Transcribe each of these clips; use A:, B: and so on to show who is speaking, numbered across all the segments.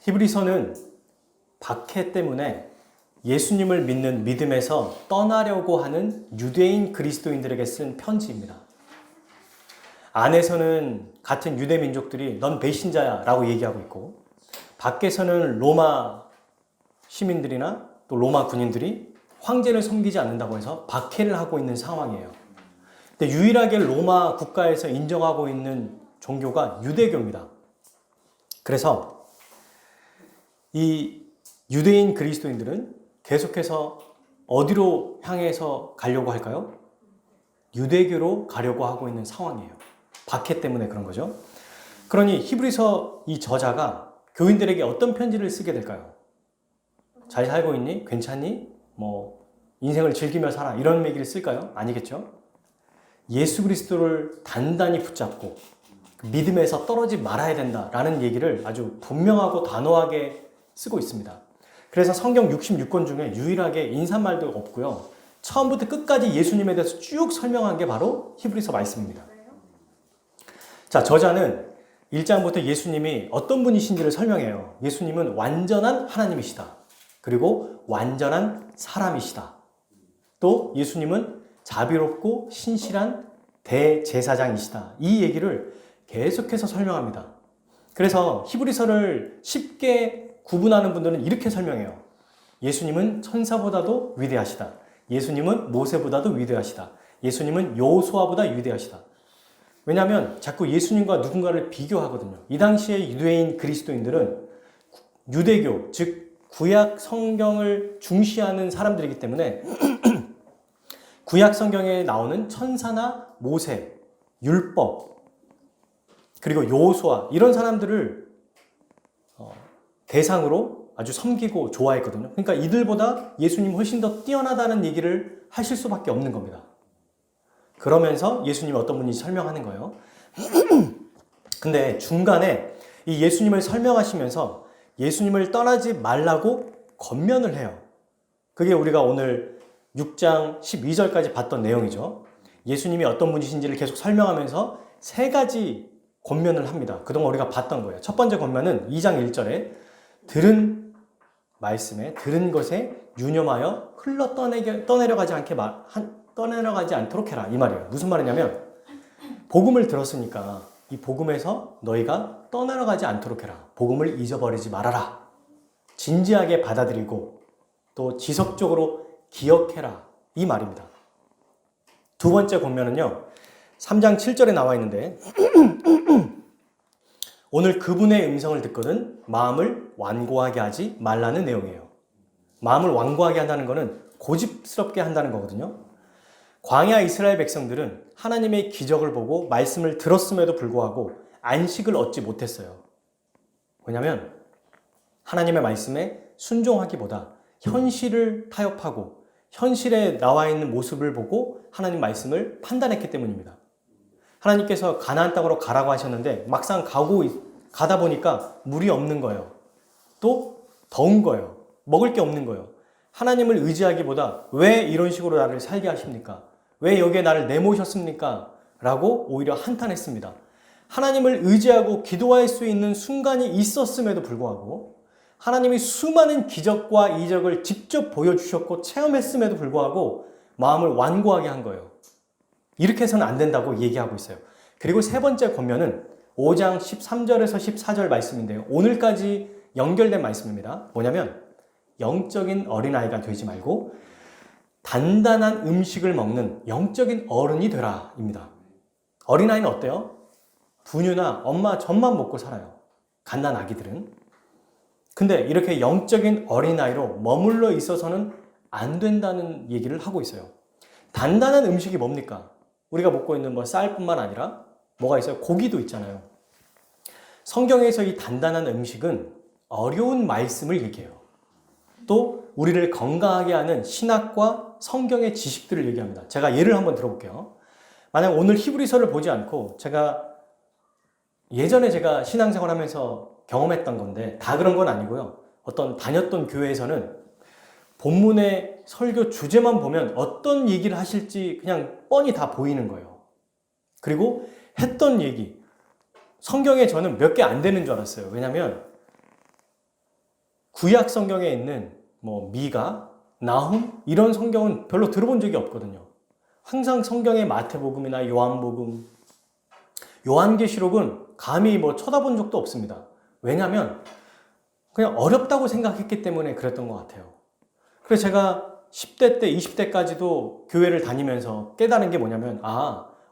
A: 히브리서는 박해 때문에 예수님을 믿는 믿음에서 떠나려고 하는 유대인 그리스도인들에게 쓴 편지입니다. 안에서는 같은 유대 민족들이 넌 배신자야 라고 얘기하고 있고, 밖에서는 로마 시민들이나 또 로마 군인들이 황제를 섬기지 않는다고 해서 박해를 하고 있는 상황이에요. 근데 유일하게 로마 국가에서 인정하고 있는 종교가 유대교입니다. 그래서 이 유대인 그리스도인들은 계속해서 어디로 향해서 가려고 할까요? 유대교로 가려고 하고 있는 상황이에요. 박해 때문에 그런 거죠. 그러니 히브리서 이 저자가 교인들에게 어떤 편지를 쓰게 될까요? 잘 살고 있니? 괜찮니? 인생을 즐기며 살아. 이런 얘기를 쓸까요? 아니겠죠? 예수 그리스도를 단단히 붙잡고 믿음에서 떨어지지 말아야 된다라는 얘기를 아주 분명하고 단호하게 쓰고 있습니다. 그래서 성경 66권 중에 유일하게 인사말도 없고요. 처음부터 끝까지 예수님에 대해서 쭉 설명한 게 바로 히브리서 말씀입니다. 자, 저자는 1장부터 예수님이 어떤 분이신지를 설명해요. 예수님은 완전한 하나님이시다. 그리고 완전한 사람이시다. 또 예수님은 자비롭고 신실한 대제사장이시다. 이 얘기를 계속해서 설명합니다. 그래서 히브리서를 쉽게 구분하는 분들은 이렇게 설명해요. 예수님은 천사보다도 위대하시다. 예수님은 모세보다도 위대하시다. 예수님은 여호수아보다 위대하시다. 왜냐하면 자꾸 예수님과 누군가를 비교하거든요. 이 당시에 유대인 그리스도인들은 유대교, 즉 구약 성경을 중시하는 사람들이기 때문에 구약 성경에 나오는 천사나 모세, 율법, 그리고 여호수아 이런 사람들을 대상으로 아주 섬기고 좋아했거든요. 그러니까 이들보다 예수님 훨씬 더 뛰어나다는 얘기를 하실 수밖에 없는 겁니다. 그러면서 예수님이 어떤 분인지 설명하는 거예요. 근데 중간에 이 예수님을 설명하시면서 예수님을 떠나지 말라고 권면을 해요. 그게 우리가 오늘 6장 12절까지 봤던 내용이죠. 예수님이 어떤 분이신지를 계속 설명하면서 세 가지 권면을 합니다. 그동안 우리가 봤던 거예요. 첫 번째 권면은 2장 1절에 들은 말씀에 들은 것에 유념하여 흘러 떠내려가지 않도록 해라 이 말이에요. 무슨 말이냐면 복음을 들었으니까 이 복음에서 너희가 떠나려가지 않도록 해라. 복음을 잊어버리지 말아라. 진지하게 받아들이고 또 지속적으로 기억해라 이 말입니다. 두 번째 권면은요 3장 7절에 나와 있는데 오늘 그분의 음성을 듣거든 마음을 완고하게 하지 말라는 내용이에요. 마음을 완고하게 한다는 것은 고집스럽게 한다는 거거든요. 광야 이스라엘 백성들은 하나님의 기적을 보고 말씀을 들었음에도 불구하고 안식을 얻지 못했어요. 왜냐하면 하나님의 말씀에 순종하기보다 현실을 타협하고 현실에 나와 있는 모습을 보고 하나님 말씀을 판단했기 때문입니다. 하나님께서 가나안 땅으로 가라고 하셨는데 막상 가다 보니까 물이 없는 거예요. 또 더운 거예요. 먹을 게 없는 거예요. 하나님을 의지하기보다 왜 이런 식으로 나를 살게 하십니까? 왜 여기에 나를 내모셨습니까? 라고 오히려 한탄했습니다. 하나님을 의지하고 기도할 수 있는 순간이 있었음에도 불구하고 하나님이 수많은 기적과 이적을 직접 보여주셨고 체험했음에도 불구하고 마음을 완고하게 한 거예요. 이렇게 해서는 안 된다고 얘기하고 있어요. 그리고 세 번째 권면은 5장 13절에서 14절 말씀인데요. 오늘까지 연결된 말씀입니다. 뭐냐면 영적인 어린아이가 되지 말고 단단한 음식을 먹는 영적인 어른이 되라 입니다. 어린아이는 어때요? 분유나 엄마 젖만 먹고 살아요. 갓난 아기들은. 근데 이렇게 영적인 어린아이로 머물러 있어서는 안 된다는 얘기를 하고 있어요. 단단한 음식이 뭡니까? 우리가 먹고 있는 쌀뿐만 아니라 뭐가 있어요? 고기도 있잖아요. 성경에서 이 단단한 음식은 어려운 말씀을 얘기해요. 또 우리를 건강하게 하는 신학과 성경의 지식들을 얘기합니다. 제가 예를 한번 들어볼게요. 만약 오늘 히브리서를 보지 않고 예전에 제가 신앙생활 하면서 경험했던 건데 다 그런 건 아니고요. 어떤 다녔던 교회에서는 본문의 설교 주제만 보면 어떤 얘기를 하실지 그냥 뻔히 다 보이는 거예요. 그리고 했던 얘기, 성경에 저는 몇 개 안 되는 줄 알았어요. 왜냐하면 구약 성경에 있는 뭐 미가, 나훔 이런 성경은 별로 들어본 적이 없거든요. 항상 성경의 마태복음이나 요한복음, 요한계시록은 감히 뭐 쳐다본 적도 없습니다. 왜냐하면 그냥 어렵다고 생각했기 때문에 그랬던 것 같아요. 그래서 제가 10대 때, 20대까지도 교회를 다니면서 깨달은 게 뭐냐면,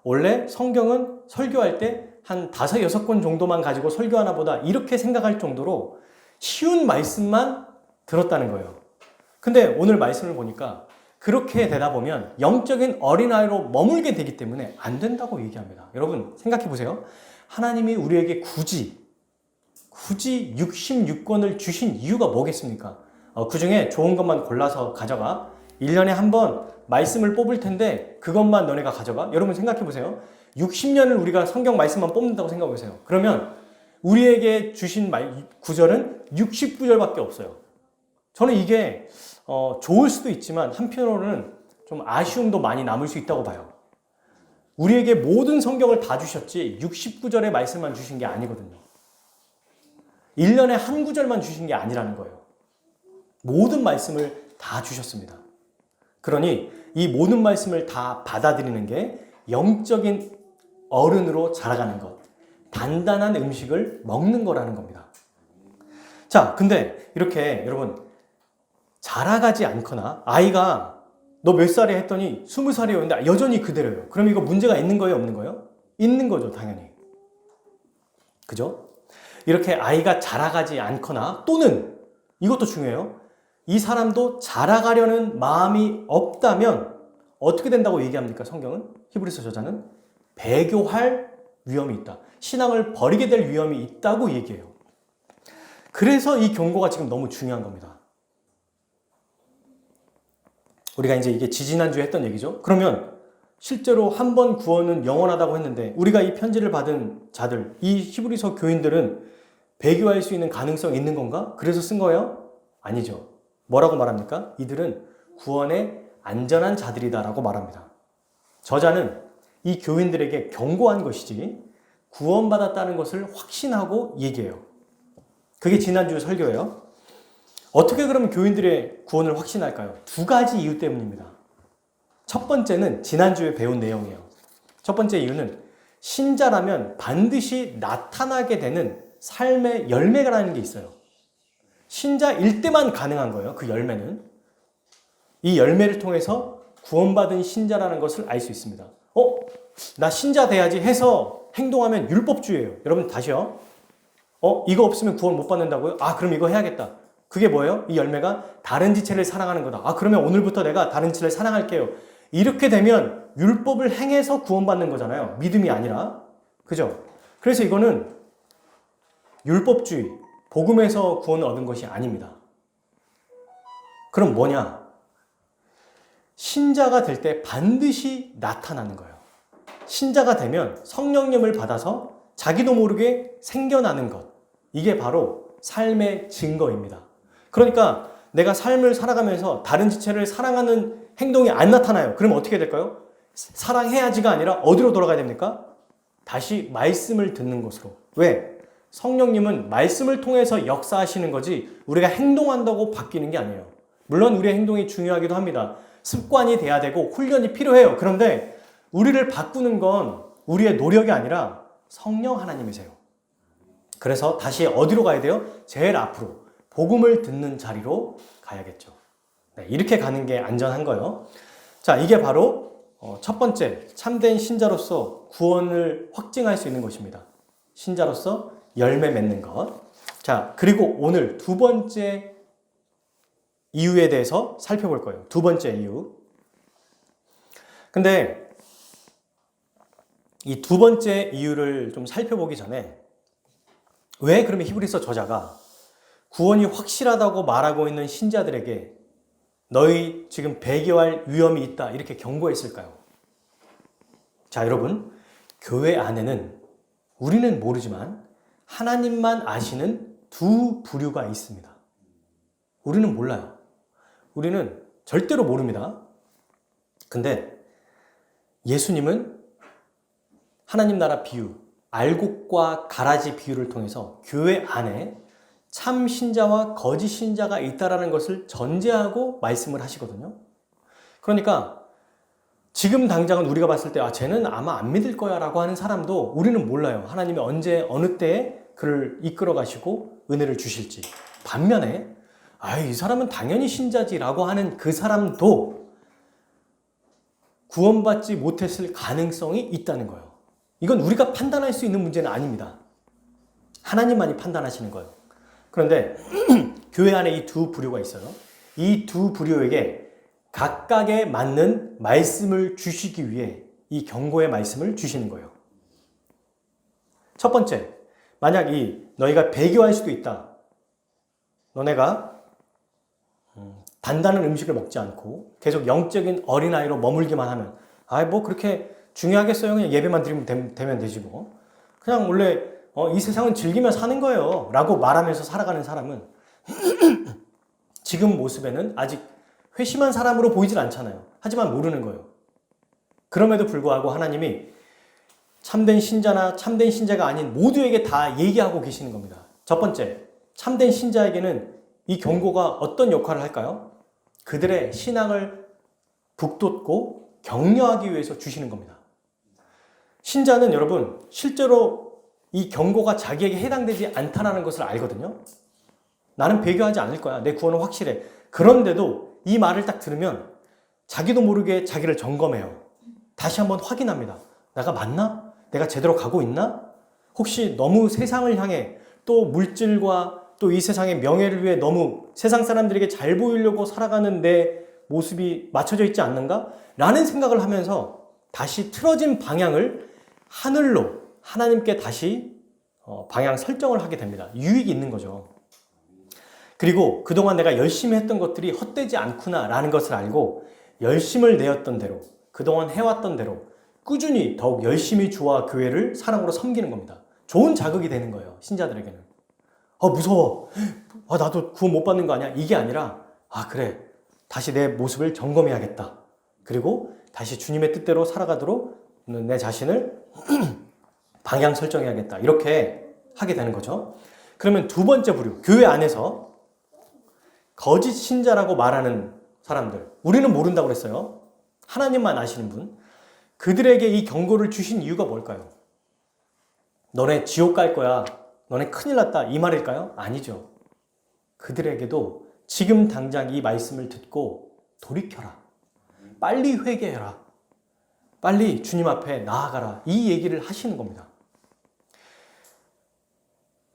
A: 원래 성경은 설교할 때 한 5, 6권 정도만 가지고 설교하나 보다 이렇게 생각할 정도로 쉬운 말씀만 들었다는 거예요. 근데 오늘 말씀을 보니까 그렇게 되다 보면 영적인 어린아이로 머물게 되기 때문에 안 된다고 얘기합니다. 여러분 생각해 보세요. 하나님이 우리에게 굳이 66권을 주신 이유가 뭐겠습니까? 그 중에 좋은 것만 골라서 가져가. 1년에 한 번 말씀을 뽑을 텐데 그것만 너네가 가져가. 여러분 생각해 보세요. 60년을 우리가 성경 말씀만 뽑는다고 생각해 보세요. 그러면 우리에게 주신 구절은 69절밖에 없어요. 저는 이게 좋을 수도 있지만 한편으로는 좀 아쉬움도 많이 남을 수 있다고 봐요. 우리에게 모든 성경을 다 주셨지 69절의 말씀만 주신 게 아니거든요. 1년에 한 구절만 주신 게 아니라는 거예요. 모든 말씀을 다 주셨습니다. 그러니 이 모든 말씀을 다 받아들이는 게 영적인 어른으로 자라가는 것, 단단한 음식을 먹는 거라는 겁니다. 자, 근데 이렇게 여러분 자라가지 않거나 아이가 너 몇 살이야 했더니 20살이에요. 근데 여전히 그대로예요. 그럼 이거 문제가 있는 거예요, 없는 거예요? 있는 거죠, 당연히. 그죠? 이렇게 아이가 자라가지 않거나 또는 이것도 중요해요. 이 사람도 자라가려는 마음이 없다면 어떻게 된다고 얘기합니까? 성경은? 히브리서 저자는 배교할 위험이 있다. 신앙을 버리게 될 위험이 있다고 얘기해요. 그래서 이 경고가 지금 너무 중요한 겁니다. 우리가 이제 이게 지지난주에 했던 얘기죠. 그러면 실제로 한 번 구원은 영원하다고 했는데 우리가 이 편지를 받은 자들, 이 히브리서 교인들은 배교할 수 있는 가능성이 있는 건가? 그래서 쓴 거예요? 아니죠. 뭐라고 말합니까? 이들은 구원에 안전한 자들이다라고 말합니다. 저자는 이 교인들에게 경고한 것이지 구원받았다는 것을 확신하고 얘기해요. 그게 지난주 설교예요. 어떻게 그러면 교인들의 구원을 확신할까요? 두 가지 이유 때문입니다. 첫 번째는 지난주에 배운 내용이에요. 첫 번째 이유는 신자라면 반드시 나타나게 되는 삶의 열매라는 게 있어요. 신자일 때만 가능한 거예요. 그 열매는. 이 열매를 통해서 구원받은 신자라는 것을 알 수 있습니다. 나 신자 돼야지 해서 행동하면 율법주의예요. 여러분 다시요. 이거 없으면 구원 못 받는다고요? 그럼 이거 해야겠다. 그게 뭐예요? 이 열매가 다른 지체를 사랑하는 거다. 그러면 오늘부터 내가 다른 지체를 사랑할게요. 이렇게 되면 율법을 행해서 구원받는 거잖아요. 믿음이 아니라. 그죠? 그래서 이거는 율법주의, 복음에서 구원을 얻은 것이 아닙니다. 그럼 뭐냐? 신자가 될 때 반드시 나타나는 거예요. 신자가 되면 성령님을 받아서 자기도 모르게 생겨나는 것. 이게 바로 삶의 증거입니다. 그러니까 내가 삶을 살아가면서 다른 지체를 사랑하는 행동이 안 나타나요. 그러면 어떻게 될까요? 사랑해야지가 아니라 어디로 돌아가야 됩니까? 다시 말씀을 듣는 곳으로. 왜? 성령님은 말씀을 통해서 역사하시는 거지 우리가 행동한다고 바뀌는 게 아니에요. 물론 우리의 행동이 중요하기도 합니다. 습관이 돼야 되고 훈련이 필요해요. 그런데 우리를 바꾸는 건 우리의 노력이 아니라 성령 하나님이세요. 그래서 다시 어디로 가야 돼요? 제일 앞으로 복음을 듣는 자리로 가야겠죠. 네, 이렇게 가는 게 안전한 거예요. 자, 이게 바로 첫 번째 참된 신자로서 구원을 확증할 수 있는 것입니다. 신자로서 열매 맺는 것. 자, 그리고 오늘 두 번째 이유에 대해서 살펴볼 거예요. 두 번째 이유. 근데 이 두 번째 이유를 좀 살펴보기 전에 왜 그러면 히브리서 저자가 구원이 확실하다고 말하고 있는 신자들에게 너희 지금 배교할 위험이 있다 이렇게 경고했을까요? 자, 여러분, 교회 안에는 우리는 모르지만 하나님만 아시는 두 부류가 있습니다. 우리는 몰라요. 우리는 절대로 모릅니다. 근데 예수님은 하나님 나라 비유, 알곡과 가라지 비유를 통해서 교회 안에 참 신자와 거짓 신자가 있다라는 것을 전제하고 말씀을 하시거든요. 그러니까 지금 당장은 우리가 봤을 때 쟤는 아마 안 믿을 거야 라고 하는 사람도 우리는 몰라요. 하나님이 언제 어느 때에 그를 이끌어 가시고 은혜를 주실지. 반면에 이 사람은 당연히 신자지 라고 하는 그 사람도 구원받지 못했을 가능성이 있다는 거예요. 이건 우리가 판단할 수 있는 문제는 아닙니다. 하나님만이 판단하시는 거예요. 그런데 교회 안에 이 두 부류가 있어요. 이 두 부류에게 각각에 맞는 말씀을 주시기 위해 이 경고의 말씀을 주시는 거예요. 첫 번째, 만약 너희가 배교할 수도 있다. 너네가 단단한 음식을 먹지 않고 계속 영적인 어린아이로 머물기만 하면 뭐 그렇게 중요하겠어요. 그냥 예배만 드리면 되면 되지 뭐. 그냥 원래 이 세상은 즐기며 사는 거예요 라고 말하면서 살아가는 사람은 지금 모습에는 아직 회심한 사람으로 보이질 않잖아요. 하지만 모르는 거예요. 그럼에도 불구하고 하나님이 참된 신자나 참된 신자가 아닌 모두에게 다 얘기하고 계시는 겁니다. 첫 번째, 참된 신자에게는 이 경고가 어떤 역할을 할까요? 그들의 신앙을 북돋고 격려하기 위해서 주시는 겁니다. 신자는 여러분 실제로 이 경고가 자기에게 해당되지 않다는 것을 알거든요. 나는 배교하지 않을 거야. 내 구원은 확실해. 그런데도 이 말을 딱 들으면 자기도 모르게 자기를 점검해요. 다시 한번 확인합니다. 내가 맞나? 내가 제대로 가고 있나? 혹시 너무 세상을 향해 또 물질과 또 이 세상의 명예를 위해 너무 세상 사람들에게 잘 보이려고 살아가는 내 모습이 맞춰져 있지 않는가? 라는 생각을 하면서 다시 틀어진 방향을 하늘로 하나님께 다시 방향 설정을 하게 됩니다. 유익이 있는 거죠. 그리고 그동안 내가 열심히 했던 것들이 헛되지 않구나 라는 것을 알고 열심을 내었던 대로 그동안 해왔던 대로 꾸준히 더욱 열심히 주와 교회를 사랑으로 섬기는 겁니다. 좋은 자극이 되는 거예요. 신자들에게는. 무서워. 나도 구원 못 받는 거 아니야? 이게 아니라 그래. 다시 내 모습을 점검해야겠다. 그리고 다시 주님의 뜻대로 살아가도록 내 자신을 방향 설정해야겠다. 이렇게 하게 되는 거죠. 그러면 두 번째 부류, 교회 안에서 거짓 신자라고 말하는 사람들, 우리는 모른다고 그랬어요. 하나님만 아시는 분. 그들에게 이 경고를 주신 이유가 뭘까요? 너네 지옥 갈 거야. 너네 큰일 났다. 이 말일까요? 아니죠. 그들에게도 지금 당장 이 말씀을 듣고 돌이켜라. 빨리 회개해라. 빨리 주님 앞에 나아가라. 이 얘기를 하시는 겁니다.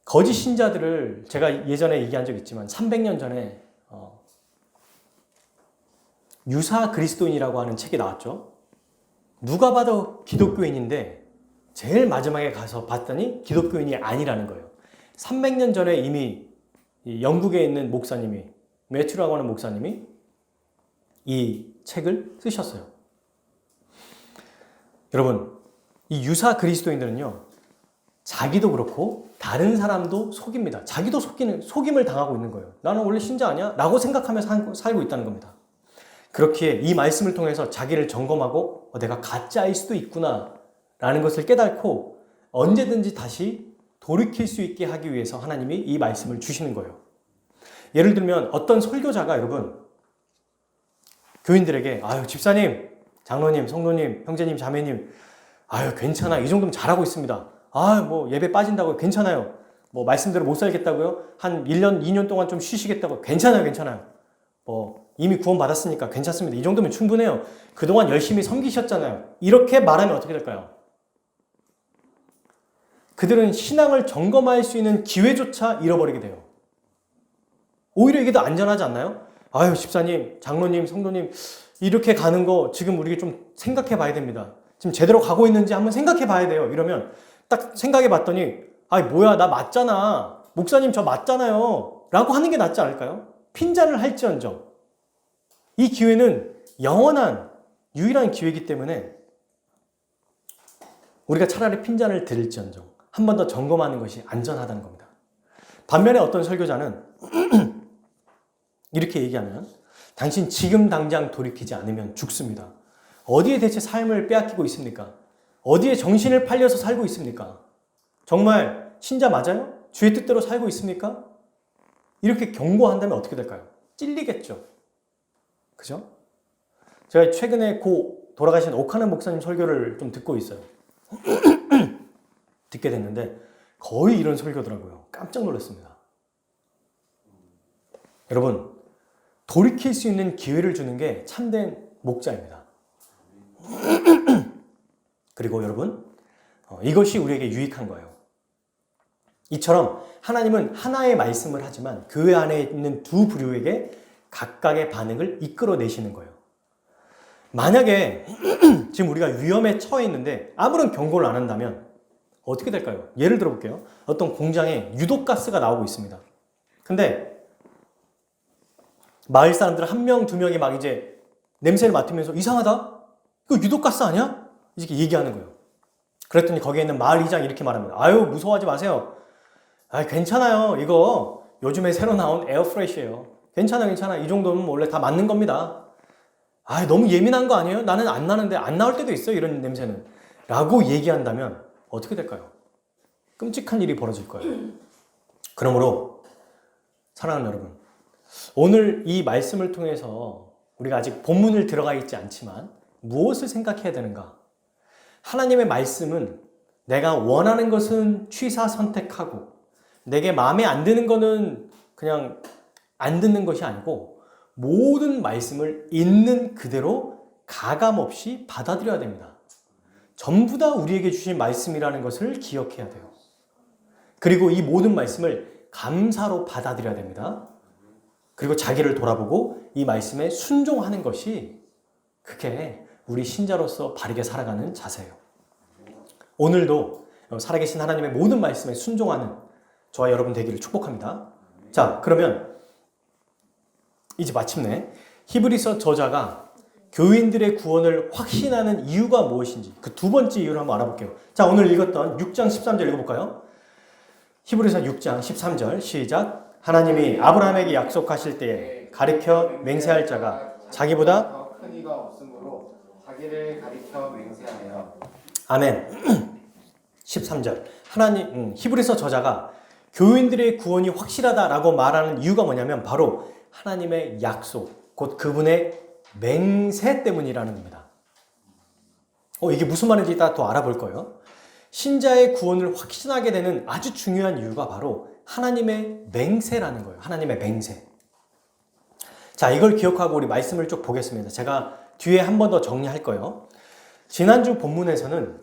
A: 거짓 신자들을 제가 예전에 얘기한 적 있지만 300년 전에 유사 그리스도인이라고 하는 책이 나왔죠. 누가 봐도 기독교인인데 제일 마지막에 가서 봤더니 기독교인이 아니라는 거예요. 300년 전에 이미 영국에 있는 목사님이, 매튜라고 하는 목사님이 이 책을 쓰셨어요. 여러분, 이 유사 그리스도인들은요, 자기도 그렇고 다른 사람도 속입니다. 자기도 속임을 당하고 있는 거예요. 나는 원래 신자 아니야? 라고 생각하면서 살고 있다는 겁니다. 그렇기에 이 말씀을 통해서 자기를 점검하고 내가 가짜일 수도 있구나 라는 것을 깨닫고 언제든지 다시 돌이킬 수 있게 하기 위해서 하나님이 이 말씀을 주시는 거예요. 예를 들면 어떤 설교자가 여러분 교인들에게 집사님, 장로님, 성도님, 형제님, 자매님 괜찮아. 이 정도면 잘하고 있습니다. 뭐 예배 빠진다고요. 괜찮아요. 뭐 말씀대로 못 살겠다고요. 한 1년, 2년 동안 좀 쉬시겠다고요. 괜찮아요. 이미 구원 받았으니까 괜찮습니다. 이 정도면 충분해요. 그동안 열심히 섬기셨잖아요. 이렇게 말하면 어떻게 될까요? 그들은 신앙을 점검할 수 있는 기회조차 잃어버리게 돼요. 오히려 이게 더 안전하지 않나요? 집사님, 장로님, 성도님 이렇게 가는 거 지금 우리가 좀 생각해 봐야 됩니다. 지금 제대로 가고 있는지 한번 생각해 봐야 돼요. 이러면 딱 생각해 봤더니 뭐야 나 맞잖아. 목사님 저 맞잖아요. 라고 하는 게 낫지 않을까요? 핀잔을 할지언정 이 기회는 영원한 유일한 기회이기 때문에 우리가 차라리 핀잔을 드릴지언정 한 번 더 점검하는 것이 안전하다는 겁니다. 반면에 어떤 설교자는 이렇게 얘기하면 당신 지금 당장 돌이키지 않으면 죽습니다. 어디에 대체 삶을 빼앗기고 있습니까? 어디에 정신을 팔려서 살고 있습니까? 정말 신자 맞아요? 주의 뜻대로 살고 있습니까? 이렇게 경고한다면 어떻게 될까요? 찔리겠죠. 그죠? 제가 최근에 돌아가신 오카는 목사님 설교를 좀 듣고 있어요. 듣게 됐는데 거의 이런 설교더라고요. 깜짝 놀랐습니다. 여러분, 돌이킬 수 있는 기회를 주는 게 참된 목자입니다. 그리고 여러분, 이것이 우리에게 유익한 거예요. 이처럼 하나님은 하나의 말씀을 하지만 교회 안에 있는 두 부류에게 각각의 반응을 이끌어내시는 거예요. 만약에 지금 우리가 위험에 처해 있는데 아무런 경고를 안 한다면 어떻게 될까요? 예를 들어 볼게요. 어떤 공장에 유독가스가 나오고 있습니다. 근데 마을 사람들 한 명, 두 명이 막 이제 냄새를 맡으면서 이상하다? 이거 유독가스 아니야? 이렇게 얘기하는 거예요. 그랬더니 거기에 있는 마을 이장이 이렇게 말합니다. 아유, 무서워하지 마세요. 아, 괜찮아요. 이거 요즘에 새로 나온 에어프레쉬예요. 괜찮아. 이 정도면 원래 다 맞는 겁니다. 아, 너무 예민한 거 아니에요? 나는 안 나는데 안 나올 때도 있어요. 이런 냄새는. 라고 얘기한다면 어떻게 될까요? 끔찍한 일이 벌어질 거예요. 그러므로 사랑하는 여러분, 오늘 이 말씀을 통해서 우리가 아직 본문을 들어가 있지 않지만 무엇을 생각해야 되는가? 하나님의 말씀은 내가 원하는 것은 취사 선택하고 내게 마음에 안 드는 거는 그냥 안 듣는 것이 아니고 모든 말씀을 있는 그대로 가감없이 받아들여야 됩니다. 전부 다 우리에게 주신 말씀이라는 것을 기억해야 돼요. 그리고 이 모든 말씀을 감사로 받아들여야 됩니다. 그리고 자기를 돌아보고 이 말씀에 순종하는 것이 그게 우리 신자로서 바르게 살아가는 자세예요. 오늘도 살아계신 하나님의 모든 말씀에 순종하는 저와 여러분 되기를 축복합니다. 자, 그러면 이제 마침내 히브리서 저자가 교인들의 구원을 확신하는 이유가 무엇인지 그 두 번째 이유를 한번 알아볼게요. 자, 오늘 읽었던 6장 13절 읽어볼까요? 히브리서 6장 13절 시작. 하나님이 아브라함에게 약속하실 때에 가리켜 맹세할 자가 자기보다
B: 더 큰 이가 없으므로 자기를 가리켜 맹세하여.
A: 아멘. 13절 히브리서 저자가 교인들의 구원이 확실하다라고 말하는 이유가 뭐냐면 바로 하나님의 약속, 곧 그분의 맹세 때문이라는 겁니다. 이게 무슨 말인지 이따 더 알아볼 거예요. 신자의 구원을 확신하게 되는 아주 중요한 이유가 바로 하나님의 맹세라는 거예요. 하나님의 맹세. 자, 이걸 기억하고 우리 말씀을 쭉 보겠습니다. 제가 뒤에 한 번 더 정리할 거예요. 지난주 본문에서는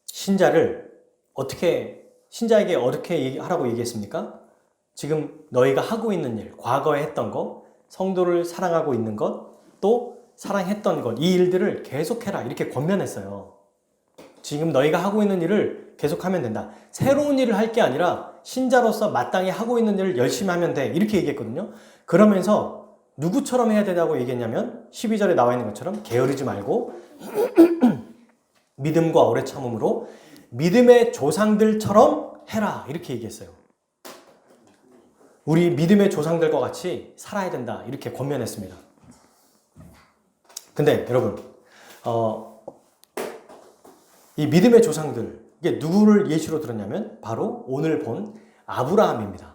A: 신자에게 어떻게 하라고 얘기했습니까? 지금 너희가 하고 있는 일, 과거에 했던 것, 성도를 사랑하고 있는 것, 또 사랑했던 것, 이 일들을 계속해라 이렇게 권면했어요. 지금 너희가 하고 있는 일을 계속하면 된다. 새로운 일을 할 게 아니라 신자로서 마땅히 하고 있는 일을 열심히 하면 돼. 이렇게 얘기했거든요. 그러면서 누구처럼 해야 되냐고 얘기했냐면 12절에 나와 있는 것처럼 게으르지 말고 믿음과 오래 참음으로 믿음의 조상들처럼 해라. 이렇게 얘기했어요. 우리 믿음의 조상들과 같이 살아야 된다. 이렇게 권면했습니다. 근데 여러분, 이 믿음의 조상들, 이게 누구를 예시로 들었냐면 바로 오늘 본 아브라함입니다.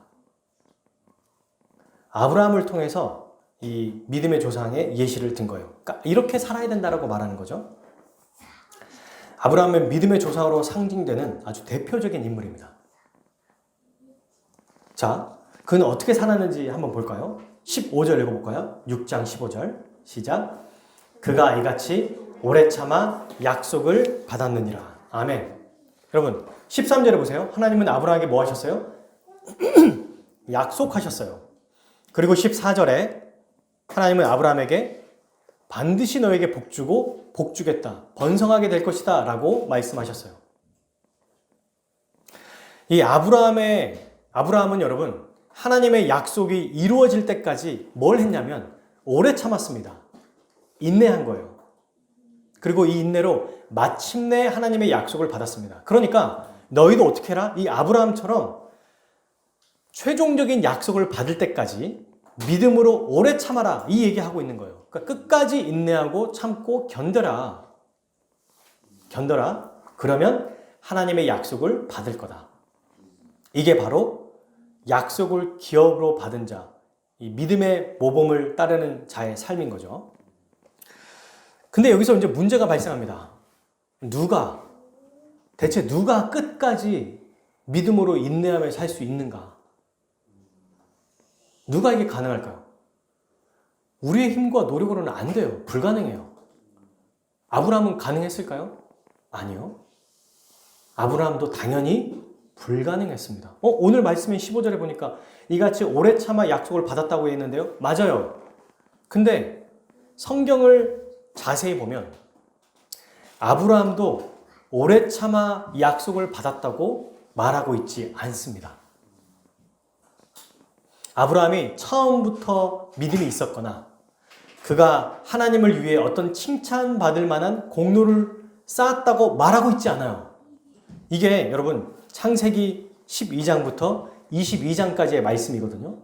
A: 아브라함을 통해서 이 믿음의 조상의 예시를 든 거예요. 그러니까 이렇게 살아야 된다라고 말하는 거죠. 아브라함은 믿음의 조상으로 상징되는 아주 대표적인 인물입니다. 자, 그는 어떻게 살았는지 한번 볼까요? 15절 읽어볼까요? 6장 15절 시작. 그가 이같이 오래 참아 약속을 받았느니라. 아멘. 여러분 13절에 보세요. 하나님은 아브라함에게 뭐 하셨어요? 약속하셨어요. 그리고 14절에 하나님은 아브라함에게 반드시 너에게 복주고 복주겠다. 번성하게 될 것이다. 라고 말씀하셨어요. 이 아브라함은 여러분 하나님의 약속이 이루어질 때까지 뭘 했냐면 오래 참았습니다. 인내한 거예요. 그리고 이 인내로 마침내 하나님의 약속을 받았습니다. 그러니까 너희도 어떻게 해라? 이 아브라함처럼 최종적인 약속을 받을 때까지 믿음으로 오래 참아라. 이 얘기하고 있는 거예요. 그러니까 끝까지 인내하고 참고 견뎌라. 그러면 하나님의 약속을 받을 거다. 이게 바로 약속을 기업으로 받은 자, 이 믿음의 모범을 따르는 자의 삶인 거죠. 근데 여기서 이제 문제가 발생합니다. 대체 누가 끝까지 믿음으로 인내하며 살 수 있는가? 누가 이게 가능할까요? 우리의 힘과 노력으로는 안 돼요. 불가능해요. 아브라함은 가능했을까요? 아니요. 아브라함도 당연히 불가능했습니다. 오늘 말씀인 15절에 보니까 이같이 오래 참아 약속을 받았다고 했는데요. 맞아요. 근데 성경을 자세히 보면 아브라함도 오래 참아 약속을 받았다고 말하고 있지 않습니다. 아브라함이 처음부터 믿음이 있었거나 그가 하나님을 위해 어떤 칭찬받을 만한 공로를 쌓았다고 말하고 있지 않아요. 이게 여러분 창세기 12장부터 22장까지의 말씀이거든요.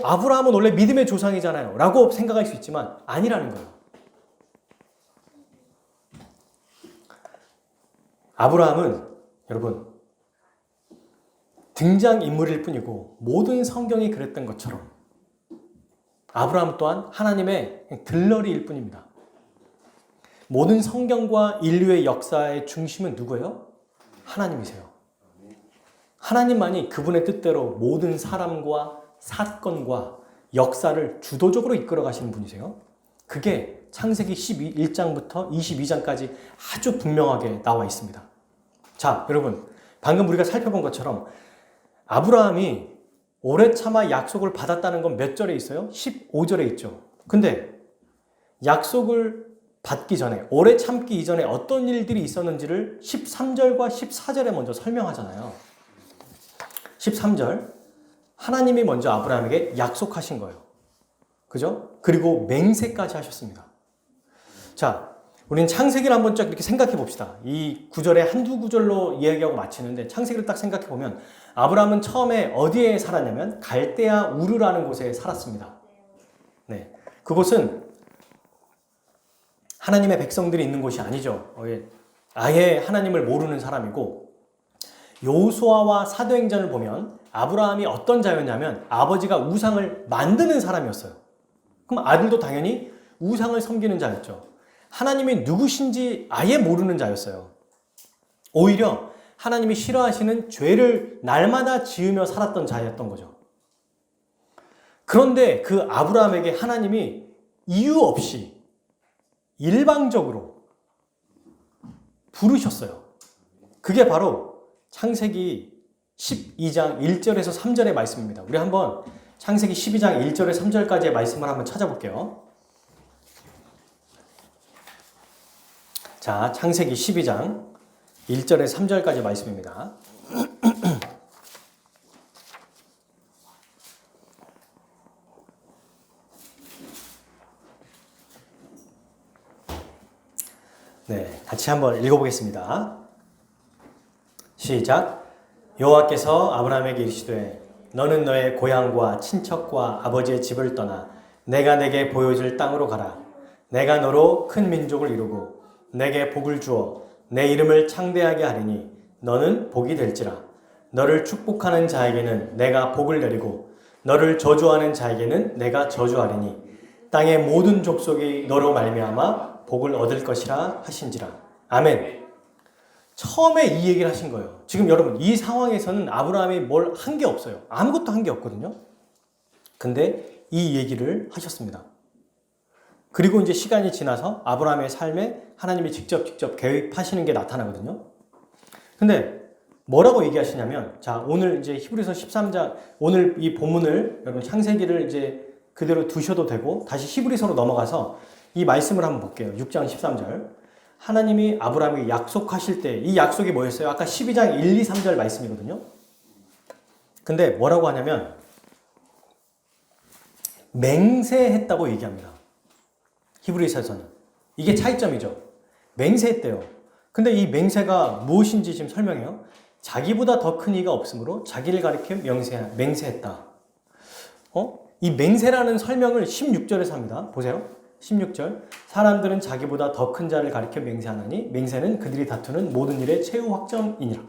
A: 아브라함은 원래 믿음의 조상이잖아요 라고 생각할 수 있지만 아니라는 거예요. 아브라함은 여러분 등장인물일 뿐이고 모든 성경이 그랬던 것처럼 아브라함 또한 하나님의 들러리일 뿐입니다. 모든 성경과 인류의 역사의 중심은 누구예요? 하나님이세요. 하나님만이 그분의 뜻대로 모든 사람과 사건과 역사를 주도적으로 이끌어 가시는 분이세요. 그게 창세기 1장부터 22장까지 아주 분명하게 나와 있습니다. 자, 여러분, 방금 우리가 살펴본 것처럼 아브라함이 오래 참아 약속을 받았다는 건 몇 절에 있어요? 15절에 있죠. 근데 약속을 받기 전에, 오래 참기 이전에 어떤 일들이 있었는지를 13절과 14절에 먼저 설명하잖아요. 13절, 하나님이 먼저 아브라함에게 약속하신 거예요. 그죠? 그리고 맹세까지 하셨습니다. 자, 우리는 창세기를 한번 쫙 이렇게 생각해 봅시다. 이 구절에 한두 구절로 이야기하고 마치는데 창세기를 딱 생각해 보면 아브라함은 처음에 어디에 살았냐면 갈대아 우르라는 곳에 살았습니다. 네, 그곳은 하나님의 백성들이 있는 곳이 아니죠. 아예 하나님을 모르는 사람이고 여호수아와 사도행전을 보면 아브라함이 어떤 자였냐면 아버지가 우상을 만드는 사람이었어요. 그럼 아들도 당연히 우상을 섬기는 자였죠. 하나님이 누구신지 아예 모르는 자였어요. 오히려 하나님이 싫어하시는 죄를 날마다 지으며 살았던 자였던 거죠. 그런데 그 아브라함에게 하나님이 이유 없이 일방적으로 부르셨어요. 그게 바로 창세기 12장 1절에서 3절의 말씀입니다. 우리 한번 창세기 12장 1절에서 3절까지의 말씀을 한번 찾아볼게요. 자, 창세기 12장 1절에서 3절까지 말씀입니다. 네, 같이 한번 읽어보겠습니다. 시작. 여호와께서 아브라함에게 이르시되 너는 너의 고향과 친척과 아버지의 집을 떠나 내가 내게 보여줄 땅으로 가라. 내가 너로 큰 민족을 이루고 내게 복을 주어 내 이름을 창대하게 하리니 너는 복이 될지라. 너를 축복하는 자에게는 내가 복을 내리고 너를 저주하는 자에게는 내가 저주하리니 땅의 모든 족속이 너로 말미암아 복을 얻을 것이라 하신지라. 아멘. 처음에 이 얘기를 하신 거예요. 지금 여러분 이 상황에서는 아브라함이 뭘 한 게 없어요. 아무것도 한 게 없거든요. 근데 이 얘기를 하셨습니다. 그리고 이제 시간이 지나서 아브라함의 삶에 하나님이 직접 개입하시는 게 나타나거든요. 근데 뭐라고 얘기하시냐면, 자, 오늘 이제 히브리서 13장, 오늘 이 본문을 여러분 창세기를 이제 그대로 두셔도 되고, 다시 히브리서로 넘어가서 이 말씀을 한번 볼게요. 6장 13절. 하나님이 아브라함에게 약속하실 때, 이 약속이 뭐였어요? 아까 12장 1, 2, 3절 말씀이거든요. 근데 뭐라고 하냐면, 맹세했다고 얘기합니다. 히브리서에서는. 이게 차이점이죠. 맹세했대요. 근데 이 맹세가 무엇인지 지금 설명해요. 자기보다 더 큰 이가 없으므로 자기를 가리켜 맹세했다. 이 맹세라는 설명을 16절에서 합니다. 보세요. 16절. 사람들은 자기보다 더 큰 자를 가리켜 맹세하나니 맹세는 그들이 다투는 모든 일의 최후 확정이니라.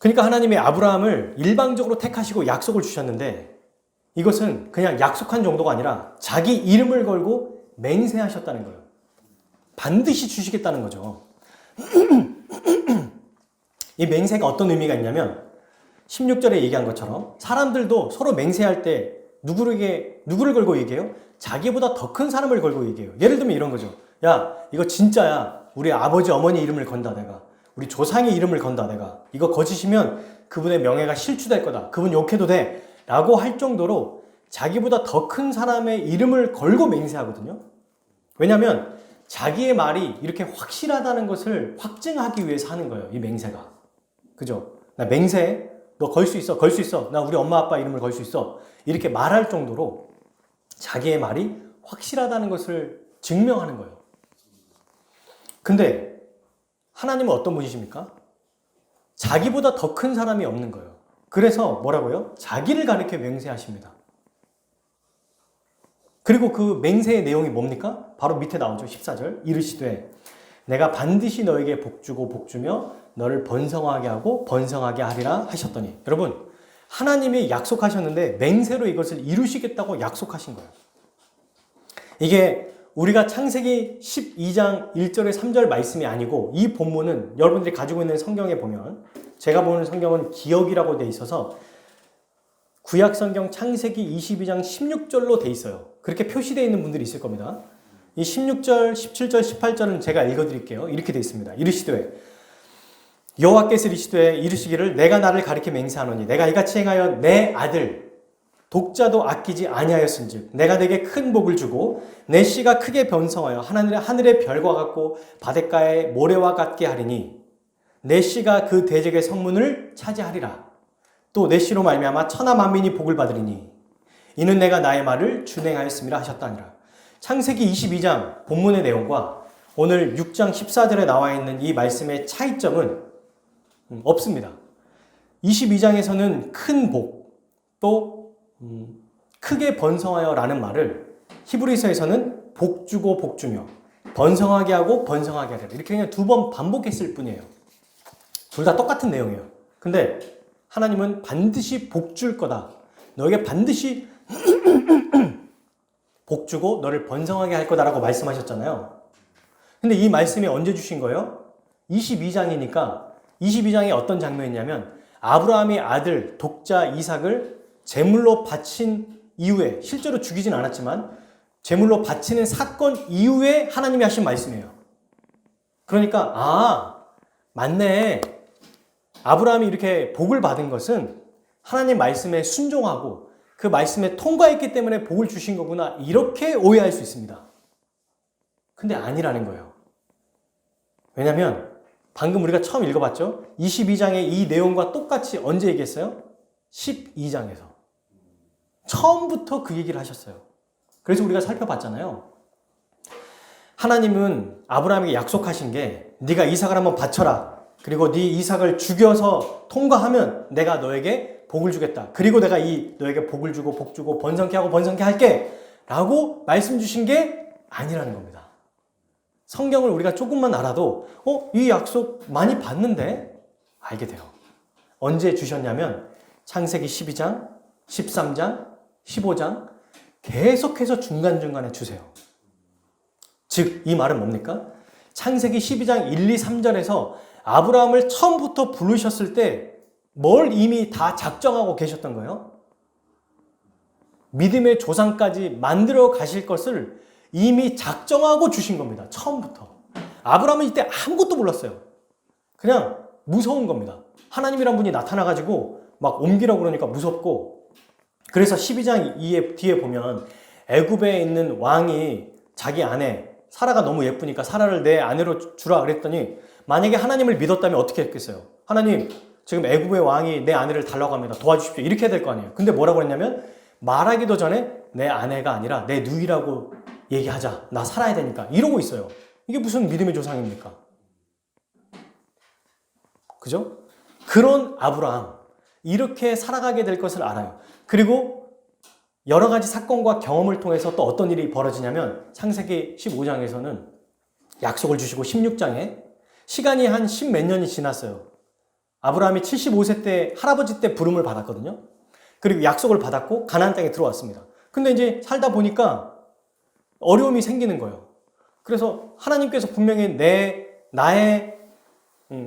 A: 그러니까 하나님이 아브라함을 일방적으로 택하시고 약속을 주셨는데 이것은 그냥 약속한 정도가 아니라 자기 이름을 걸고 맹세하셨다는 거예요. 반드시 주시겠다는 거죠. 이 맹세가 어떤 의미가 있냐면 16절에 얘기한 것처럼 사람들도 서로 맹세할 때 누구를 걸고 얘기해요? 자기보다 더 큰 사람을 걸고 얘기해요. 예를 들면 이런 거죠. 야, 이거 진짜야. 우리 아버지 어머니 이름을 건다 내가. 우리 조상의 이름을 건다 내가. 이거 거짓이면 그분의 명예가 실추될 거다. 그분 욕해도 돼. 라고 할 정도로 자기보다 더 큰 사람의 이름을 걸고 맹세하거든요. 왜냐하면 자기의 말이 이렇게 확실하다는 것을 확증하기 위해서 하는 거예요. 이 맹세가. 그죠? 나 맹세해. 너 걸 수 있어. 걸 수 있어. 나 우리 엄마 아빠 이름을 걸 수 있어. 이렇게 말할 정도로 자기의 말이 확실하다는 것을 증명하는 거예요. 근데 하나님은 어떤 분이십니까? 자기보다 더 큰 사람이 없는 거예요. 그래서 뭐라고요? 자기를 가리켜 맹세하십니다. 그리고 그 맹세의 내용이 뭡니까? 바로 밑에 나오죠. 14절. 이르시되 내가 반드시 너에게 복주고 복주며 너를 번성하게 하고 번성하게 하리라 하셨더니, 여러분, 하나님이 약속하셨는데 맹세로 이것을 이루시겠다고 약속하신 거예요. 이게 우리가 창세기 12장 1절에 3절 말씀이 아니고 이 본문은 여러분들이 가지고 있는 성경에 보면, 제가 보는 성경은 기억이라고 돼 있어서 구약 성경 창세기 22장 16절로 돼 있어요. 그렇게 표시되어 있는 분들이 있을 겁니다. 이 16절, 17절, 18절은 제가 읽어드릴게요. 이렇게 돼 있습니다. 이르시되 여호와께서 이르시기를 내가 나를 가리켜 맹세하노니 내가 이같이 행하여 내 아들 독자도 아끼지 아니하였은즉 내가 내게 큰 복을 주고 내 씨가 크게 변성하여 하늘의 별과 같고 바닷가의 모래와 같게 하리니 내 씨가 그 대적의 성문을 차지하리라. 또 내 씨로 말미암아 천하 만민이 복을 받으리니 이는 내가 나의 말을 준행하였음이라 하셨다니라. 창세기 22장 본문의 내용과 오늘 6장 14절에 나와 있는 이 말씀의 차이점은 없습니다. 22장에서는 큰 복, 또 크게 번성하여 라는 말을 히브리서에서는 복주고 복주며 번성하게 하고 번성하게 하리라. 이렇게 그냥 2번 반복했을 뿐이에요. 둘 다 똑같은 내용이에요. 근데 하나님은 반드시 복줄 거다. 너에게 반드시 복주고 너를 번성하게 할 거다라고 말씀하셨잖아요. 근데 이 말씀이 언제 주신 거예요? 22장이니까 22장에 어떤 장면이냐면 아브라함이 아들 독자 이삭을 제물로 바친 이후에, 실제로 죽이진 않았지만 제물로 바치는 사건 이후에 하나님이 하신 말씀이에요. 그러니까 맞네. 아브라함이 이렇게 복을 받은 것은 하나님 말씀에 순종하고 그 말씀에 통과했기 때문에 복을 주신 거구나, 이렇게 오해할 수 있습니다. 근데 아니라는 거예요. 왜냐하면 방금 우리가 처음 읽어봤죠? 22장의 이 내용과 똑같이 언제 얘기했어요? 12장에서. 처음부터 그 얘기를 하셨어요. 그래서 우리가 살펴봤잖아요. 하나님은 아브라함에게 약속하신 게 네가 이삭을 한번 바쳐라. 그리고 네 이삭을 죽여서 통과하면 내가 너에게 복을 주겠다. 그리고 내가 너에게 복을 주고 복 주고 번성케 하고 번성케 할게. 라고 말씀 주신 게 아니라는 겁니다. 성경을 우리가 조금만 알아도 이 약속 많이 봤는데 알게 돼요. 언제 주셨냐면 창세기 12장, 13장, 15장 계속해서 중간중간에 주세요. 즉 이 말은 뭡니까? 창세기 12장 1, 2, 3절에서 아브라함을 처음부터 부르셨을 때 뭘 이미 다 작정하고 계셨던 거예요? 믿음의 조상까지 만들어 가실 것을 이미 작정하고 주신 겁니다. 처음부터. 아브라함은 이때 아무것도 몰랐어요. 그냥 무서운 겁니다. 하나님이란 분이 나타나가지고 막 옮기라고 그러니까 무섭고, 그래서 12장 뒤에 보면 애굽에 있는 왕이 자기 아내 사라가 너무 예쁘니까 사라를 내 아내로 주라 그랬더니, 만약에 하나님을 믿었다면 어떻게 했겠어요? 하나님, 지금 애굽의 왕이 내 아내를 달라고 합니다. 도와주십시오. 이렇게 해야 될 거 아니에요. 근데 뭐라고 했냐면 말하기도 전에 내 아내가 아니라 내 누이라고 얘기하자. 나 살아야 되니까. 이러고 있어요. 이게 무슨 믿음의 조상입니까? 그죠? 그런 아브라함, 이렇게 살아가게 될 것을 알아요. 그리고 여러 가지 사건과 경험을 통해서 또 어떤 일이 벌어지냐면 창세기 15장에서는 약속을 주시고 16장에 시간이 한 10몇 년이 지났어요. 아브라함이 75세 때 할아버지 때 부름을 받았거든요. 그리고 약속을 받았고 가나안 땅에 들어왔습니다. 근데 이제 살다 보니까 어려움이 생기는 거예요. 그래서 하나님께서 분명히 나의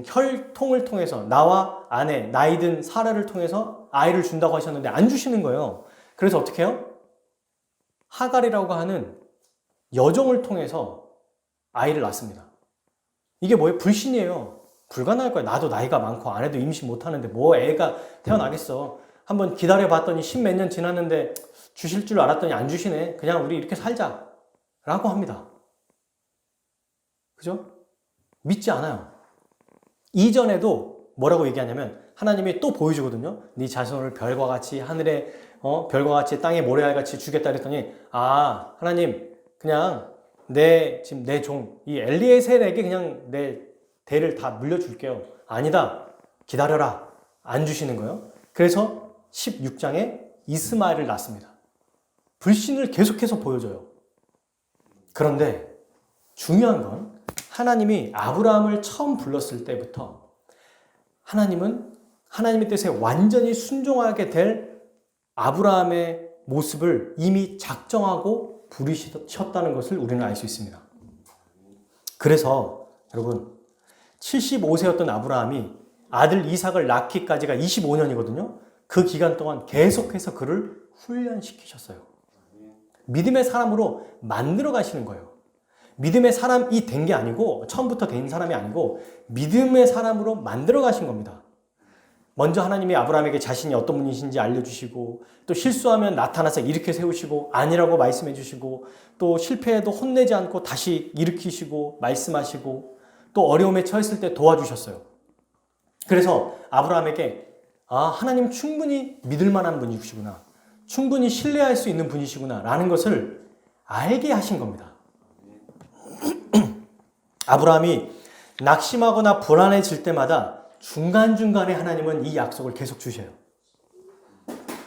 A: 혈통을 통해서 나와 아내, 나이든 사라를 통해서 아이를 준다고 하셨는데 안 주시는 거예요. 그래서 어떻게 해요? 하갈이라고 하는 여종을 통해서 아이를 낳습니다. 이게 뭐예요? 불신이에요. 불가능할 거예요. 나도 나이가 많고 아내도 임신 못하는데 뭐 애가 태어나겠어. 한번 기다려봤더니 10몇 년 지났는데 주실 줄 알았더니 안 주시네. 그냥 우리 이렇게 살자. 라고 합니다. 그죠? 믿지 않아요. 이전에도 뭐라고 얘기하냐면 하나님이 또 보여주거든요. 네 자손을 별과 같이 하늘에 별과 같이 땅에 모래알같이 주겠다 그랬더니 하나님 그냥 지금 내 종 이 엘리에셀에게 그냥 내 대를 다 물려줄게요. 아니다. 기다려라. 안 주시는 거예요. 그래서 16장에 이스마엘을 낳습니다. 불신을 계속해서 보여줘요. 그런데 중요한 건 하나님이 아브라함을 처음 불렀을 때부터 하나님의 뜻에 완전히 순종하게 될 아브라함의 모습을 이미 작정하고 부르셨다는 것을 우리는 알 수 있습니다. 그래서 여러분 75세였던 아브라함이 아들 이삭을 낳기까지가 25년이거든요. 그 기간 동안 계속해서 그를 훈련시키셨어요. 믿음의 사람으로 만들어 가시는 거예요. 믿음의 사람이 된 게 아니고 처음부터 된 사람이 아니고 믿음의 사람으로 만들어 가신 겁니다. 먼저 하나님이 아브라함에게 자신이 어떤 분이신지 알려주시고 또 실수하면 나타나서 일으켜 세우시고 아니라고 말씀해 주시고 또 실패해도 혼내지 않고 다시 일으키시고 말씀하시고 또 어려움에 처했을 때 도와주셨어요. 그래서 아브라함에게 하나님 충분히 믿을 만한 분이시구나. 충분히 신뢰할 수 있는 분이시구나 라는 것을 알게 하신 겁니다. 아브라함이 낙심하거나 불안해질 때마다 중간중간에 하나님은 이 약속을 계속 주셔요.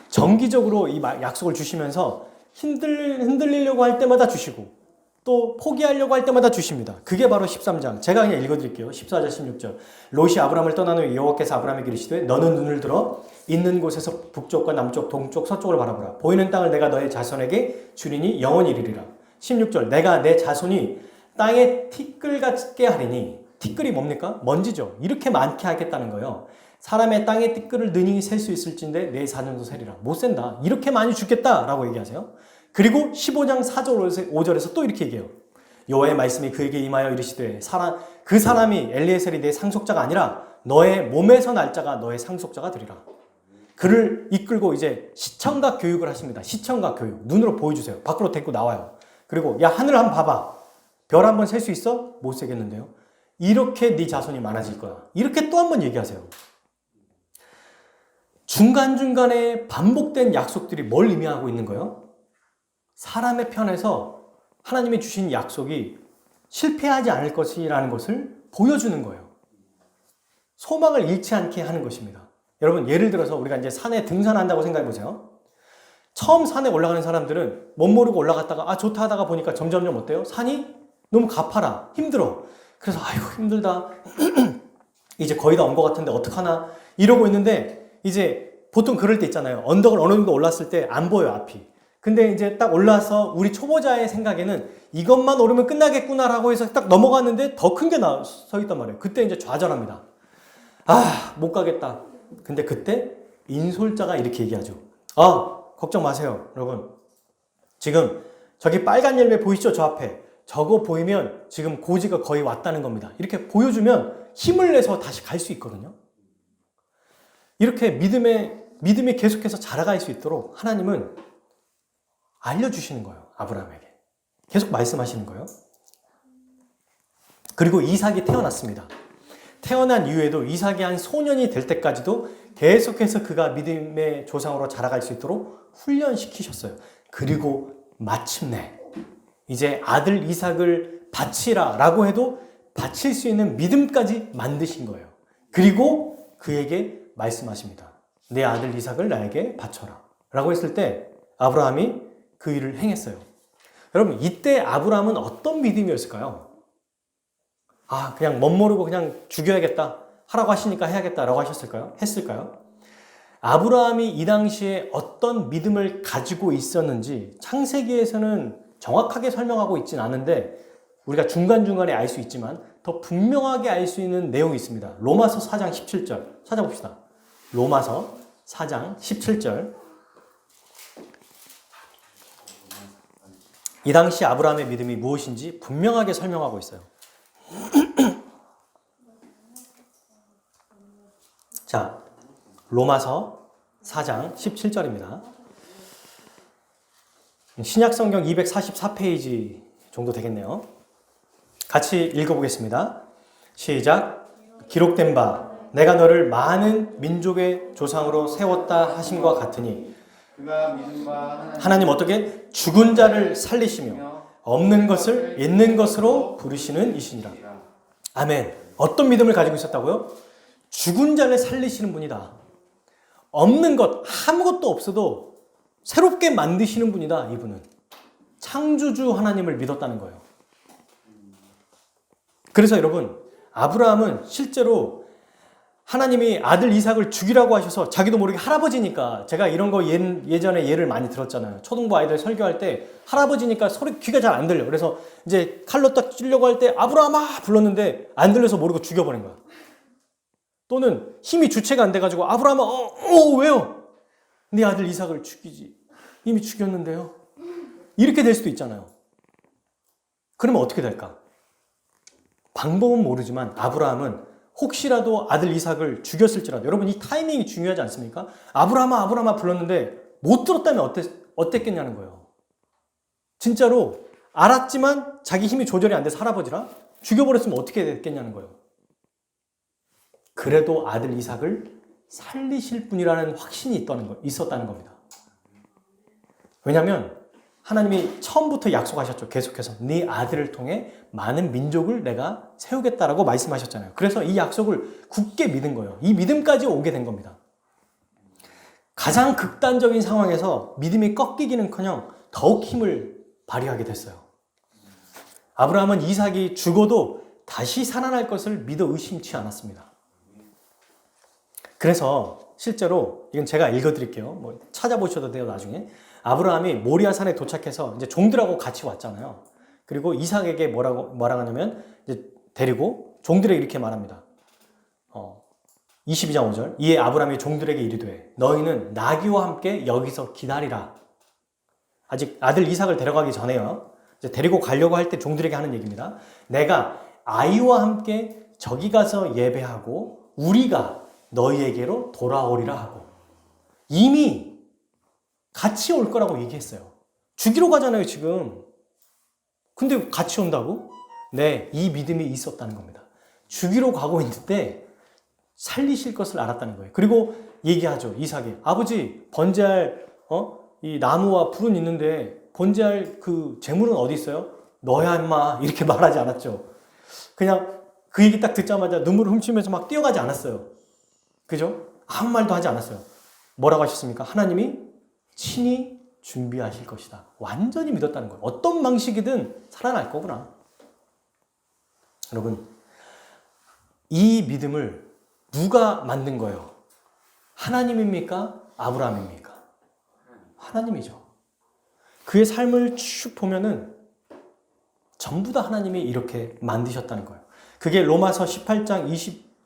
A: 정기적으로 이 약속을 주시면서 흔들리려고 할 때마다 주시고 또 포기하려고 할 때마다 주십니다. 그게 바로 13장. 제가 그냥 읽어드릴게요. 14절 16절. 롯이 아브라함을 떠난 후 여호와께서 아브라함에게 이르시되 너는 눈을 들어 있는 곳에서 북쪽과 남쪽, 동쪽, 서쪽을 바라보라. 보이는 땅을 내가 너의 자손에게 주리니 영원히 이르리라. 16절. 내가 내 자손이 땅에 티끌 같게 하리니. 티끌이 뭡니까? 먼지죠. 이렇게 많게 하겠다는 거예요. 사람의 땅에 티끌을 능히 셀 수 있을진데 내 자손도 세리라. 못 센다. 이렇게 많이 주겠다라고 얘기하세요. 그리고 15장 4절 5절에서 또 이렇게 얘기해요. 여호와의 말씀이 그에게 임하여 이르시되 그 사람이 엘리에셀이 내 상속자가 아니라 너의 몸에서 날 자가 너의 상속자가 되리라. 그를 이끌고 이제 시청각 교육을 하십니다. 시청각 교육. 눈으로 보여주세요. 밖으로 데리고 나와요. 그리고 야 하늘 한번 봐봐. 별 한번 셀 수 있어? 못 세겠는데요. 이렇게 네 자손이 많아질 거야. 이렇게 또 한 번 얘기하세요. 중간중간에 반복된 약속들이 뭘 의미하고 있는 거예요? 사람의 편에서 하나님이 주신 약속이 실패하지 않을 것이라는 것을 보여주는 거예요. 소망을 잃지 않게 하는 것입니다. 여러분 예를 들어서 우리가 이제 산에 등산한다고 생각해 보세요. 처음 산에 올라가는 사람들은 못 모르고 올라갔다가 좋다 하다가 보니까 점점점 어때요? 산이 너무 가파라. 힘들어. 그래서 아이고 힘들다. 이제 거의 다 온 것 같은데 어떡하나 이러고 있는데 이제 보통 그럴 때 있잖아요. 언덕을 어느 정도 올랐을 때 안 보여요 앞이. 근데 이제 딱 올라서 우리 초보자의 생각에는 이것만 오르면 끝나겠구나라고 해서 딱 넘어갔는데 더 큰 게 서 있단 말이에요. 그때 이제 좌절합니다. 못 가겠다. 근데 그때 인솔자가 이렇게 얘기하죠. 걱정 마세요 여러분. 지금 저기 빨간 열매 보이시죠? 저 앞에. 저거 보이면 지금 고지가 거의 왔다는 겁니다. 이렇게 보여주면 힘을 내서 다시 갈 수 있거든요. 이렇게 믿음이 계속해서 자라갈 수 있도록 하나님은 알려주시는 거예요. 아브라함에게. 계속 말씀하시는 거예요. 그리고 이삭이 태어났습니다. 태어난 이후에도 이삭이 한 소년이 될 때까지도 계속해서 그가 믿음의 조상으로 자라갈 수 있도록 훈련시키셨어요. 그리고 마침내 이제 아들 이삭을 바치라 라고 해도 바칠 수 있는 믿음까지 만드신 거예요. 그리고 그에게 말씀하십니다. 내 아들 이삭을 나에게 바쳐라 라고 했을 때 아브라함이 그 일을 행했어요. 여러분 이때 아브라함은 어떤 믿음이었을까요? 그냥 멋모르고 그냥 죽여야겠다. 하라고 하시니까 해야겠다라고 하셨을까요? 했을까요? 아브라함이 이 당시에 어떤 믿음을 가지고 있었는지 창세기에서는 정확하게 설명하고 있진 않은데 우리가 중간중간에 알 수 있지만 더 분명하게 알 수 있는 내용이 있습니다. 로마서 4장 17절 찾아봅시다. 로마서 4장 17절. 이 당시 아브라함의 믿음이 무엇인지 분명하게 설명하고 있어요. 자, 로마서 4장 17절입니다. 신약성경 244페이지 정도 되겠네요. 같이 읽어보겠습니다. 시작. 기록된 바 내가 너를 많은 민족의 조상으로 세웠다 하심과 같으니
B: 그가 믿음과
A: 하나님 어떻게 죽은 자를 살리시며 없는 것을 있는 것으로 부르시는 이시니라. 아멘. 어떤 믿음을 가지고 있었다고요? 죽은 자를 살리시는 분이다. 없는 것, 아무것도 없어도 새롭게 만드시는 분이다. 이분은 창조주 하나님을 믿었다는 거예요. 그래서 여러분, 아브라함은 실제로 하나님이 아들 이삭을 죽이라고 하셔서 자기도 모르게 할아버지니까, 제가 이런 거 예전에 예를 많이 들었잖아요. 초등부 아이들 설교할 때 할아버지니까 소리 귀가 잘 안 들려. 그래서 이제 칼로 딱 찌려고 할 때 아브라함아 불렀는데 안 들려서 모르고 죽여버린 거야. 또는 힘이 주체가 안 돼가지고 아브라함아 왜요? 네 아들 이삭을 죽이지. 이미 죽였는데요. 이렇게 될 수도 있잖아요. 그러면 어떻게 될까? 방법은 모르지만 아브라함은 혹시라도 아들 이삭을 죽였을지라도, 여러분 이 타이밍이 중요하지 않습니까? 아브라함아 불렀는데 못 들었다면 어땠겠냐는 거예요. 진짜로 알았지만 자기 힘이 조절이 안 돼서 할아버지라 죽여버렸으면 어떻게 됐겠냐는 거예요. 그래도 아들 이삭을 살리실 분이라는 확신이 있었다는 겁니다. 왜냐하면 하나님이 처음부터 약속하셨죠. 계속해서 네 아들을 통해 많은 민족을 내가 세우겠다라고 말씀하셨잖아요. 그래서 이 약속을 굳게 믿은 거예요. 이 믿음까지 오게 된 겁니다. 가장 극단적인 상황에서 믿음이 꺾이기는커녕 더욱 힘을 발휘하게 됐어요. 아브라함은 이삭이 죽어도 다시 살아날 것을 믿어 의심치 않았습니다. 그래서 실제로 이건 제가 읽어드릴게요. 뭐 찾아보셔도 돼요, 나중에. 아브라함이 모리아산에 도착해서 이제 종들하고 같이 왔잖아요. 그리고 이삭에게 뭐라고 하냐면 이제 데리고 종들에게 이렇게 말합니다. 22장 5절. 이에 아브라함이 종들에게 이르되 너희는 나귀와 함께 여기서 기다리라. 아직 아들 이삭을 데려가기 전에요. 이제 데리고 가려고 할 때 종들에게 하는 얘기입니다. 내가 아이와 함께 저기 가서 예배하고 우리가 너희에게로 돌아오리라 하고, 이미 같이 올 거라고 얘기했어요. 죽이러 가잖아요, 지금. 근데 같이 온다고? 네, 이 믿음이 있었다는 겁니다. 죽이러 가고 있는데 살리실 것을 알았다는 거예요. 그리고 얘기하죠, 이삭이. 아버지, 번제할 이 나무와 불은 있는데 번제할 그 재물은 어디 있어요? 너야 임마. 이렇게 말하지 않았죠. 그냥 그 얘기 딱 듣자마자 눈물을 훔치면서 막 뛰어가지 않았어요. 그죠? 아무 말도 하지 않았어요. 뭐라고 하셨습니까? 하나님이 친히 준비하실 것이다. 완전히 믿었다는 거예요. 어떤 방식이든 살아날 거구나. 여러분, 이 믿음을 누가 만든 거예요? 하나님입니까? 아브라함입니까? 하나님이죠. 그의 삶을 쭉 보면은 전부 다 하나님이 이렇게 만드셨다는 거예요. 그게 로마서 4장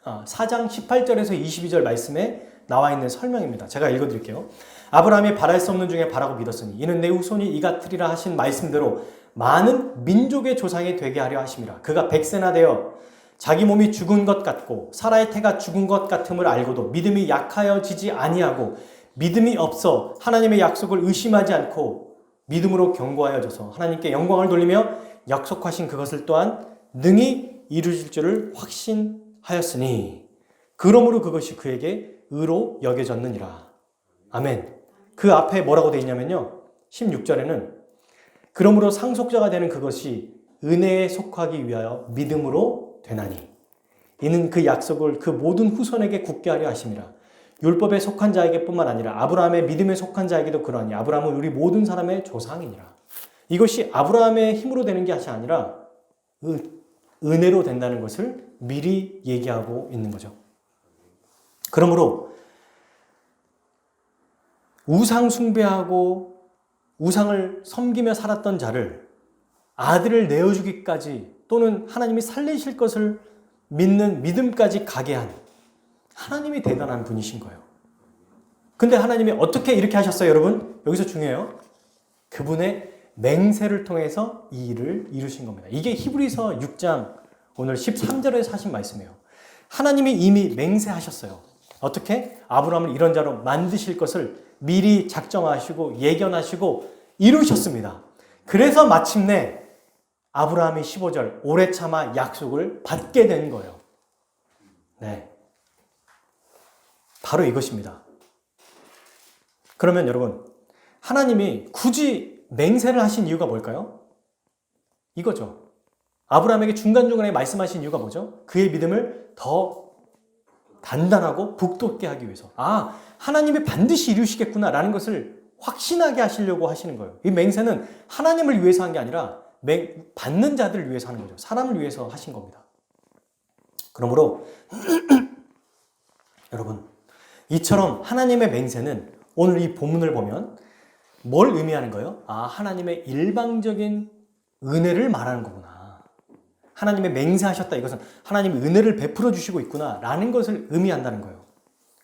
A: 18절에서 22절 말씀에 나와 있는 설명입니다. 제가 읽어드릴게요. 아브라함이 바랄 수 없는 중에 바라고 믿었으니 이는 내 후손이 이 같으리라 하신 말씀대로 많은 민족의 조상이 되게 하려 하심이라. 그가 100세나 되어 자기 몸이 죽은 것 같고 사라의 태가 죽은 것 같음을 알고도 믿음이 약하여지지 아니하고 믿음이 없어 하나님의 약속을 의심하지 않고 믿음으로 견고하여져서 하나님께 영광을 돌리며 약속하신 그것을 또한 능히 이루실 줄을 확신하였으니 그러므로 그것이 그에게 의로 여겨졌느니라. 아멘. 그 앞에 뭐라고 되어 있냐면요, 16절에는 그러므로 상속자가 되는 그것이 은혜에 속하기 위하여 믿음으로 되나니 이는 그 약속을 그 모든 후손에게 굳게 하려 하심이라. 율법에 속한 자에게 뿐만 아니라 아브라함의 믿음에 속한 자에게도 그러하니 아브라함은 우리 모든 사람의 조상이니라. 이것이 아브라함의 힘으로 되는 것이 아니라 은혜로 된다는 것을 미리 얘기하고 있는 거죠. 그러므로 우상 숭배하고 우상을 섬기며 살았던 자를 아들을 내어주기까지 또는 하나님이 살리실 것을 믿는 믿음까지 가게 한 하나님이 대단한 분이신 거예요. 근데 하나님이 어떻게 이렇게 하셨어요, 여러분? 여기서 중요해요. 그분의 맹세를 통해서 이 일을 이루신 겁니다. 이게 히브리서 6장 오늘 13절에서 하신 말씀이에요. 하나님이 이미 맹세하셨어요. 어떻게? 아브라함을 이런 자로 만드실 것을 미리 작정하시고 예견하시고 이루셨습니다. 그래서 마침내 아브라함이 15절 오래 참아 약속을 받게 된 거예요. 네, 바로 이것입니다. 그러면 여러분, 하나님이 굳이 맹세를 하신 이유가 뭘까요? 이거죠. 아브라함에게 중간중간에 말씀하신 이유가 뭐죠? 그의 믿음을 더 단단하고 북돋게 하기 위해서. 아, 하나님이 반드시 이루시겠구나 라는 것을 확신하게 하시려고 하시는 거예요. 이 맹세는 하나님을 위해서 한 게 아니라 받는 자들을 위해서 하는 거죠. 사람을 위해서 하신 겁니다. 그러므로 여러분, 이처럼 하나님의 맹세는 오늘 이 본문을 보면 뭘 의미하는 거예요? 아, 하나님의 일방적인 은혜를 말하는 거구나. 하나님의 맹세하셨다. 이것은 하나님이 은혜를 베풀어 주시고 있구나 라는 것을 의미한다는 거예요.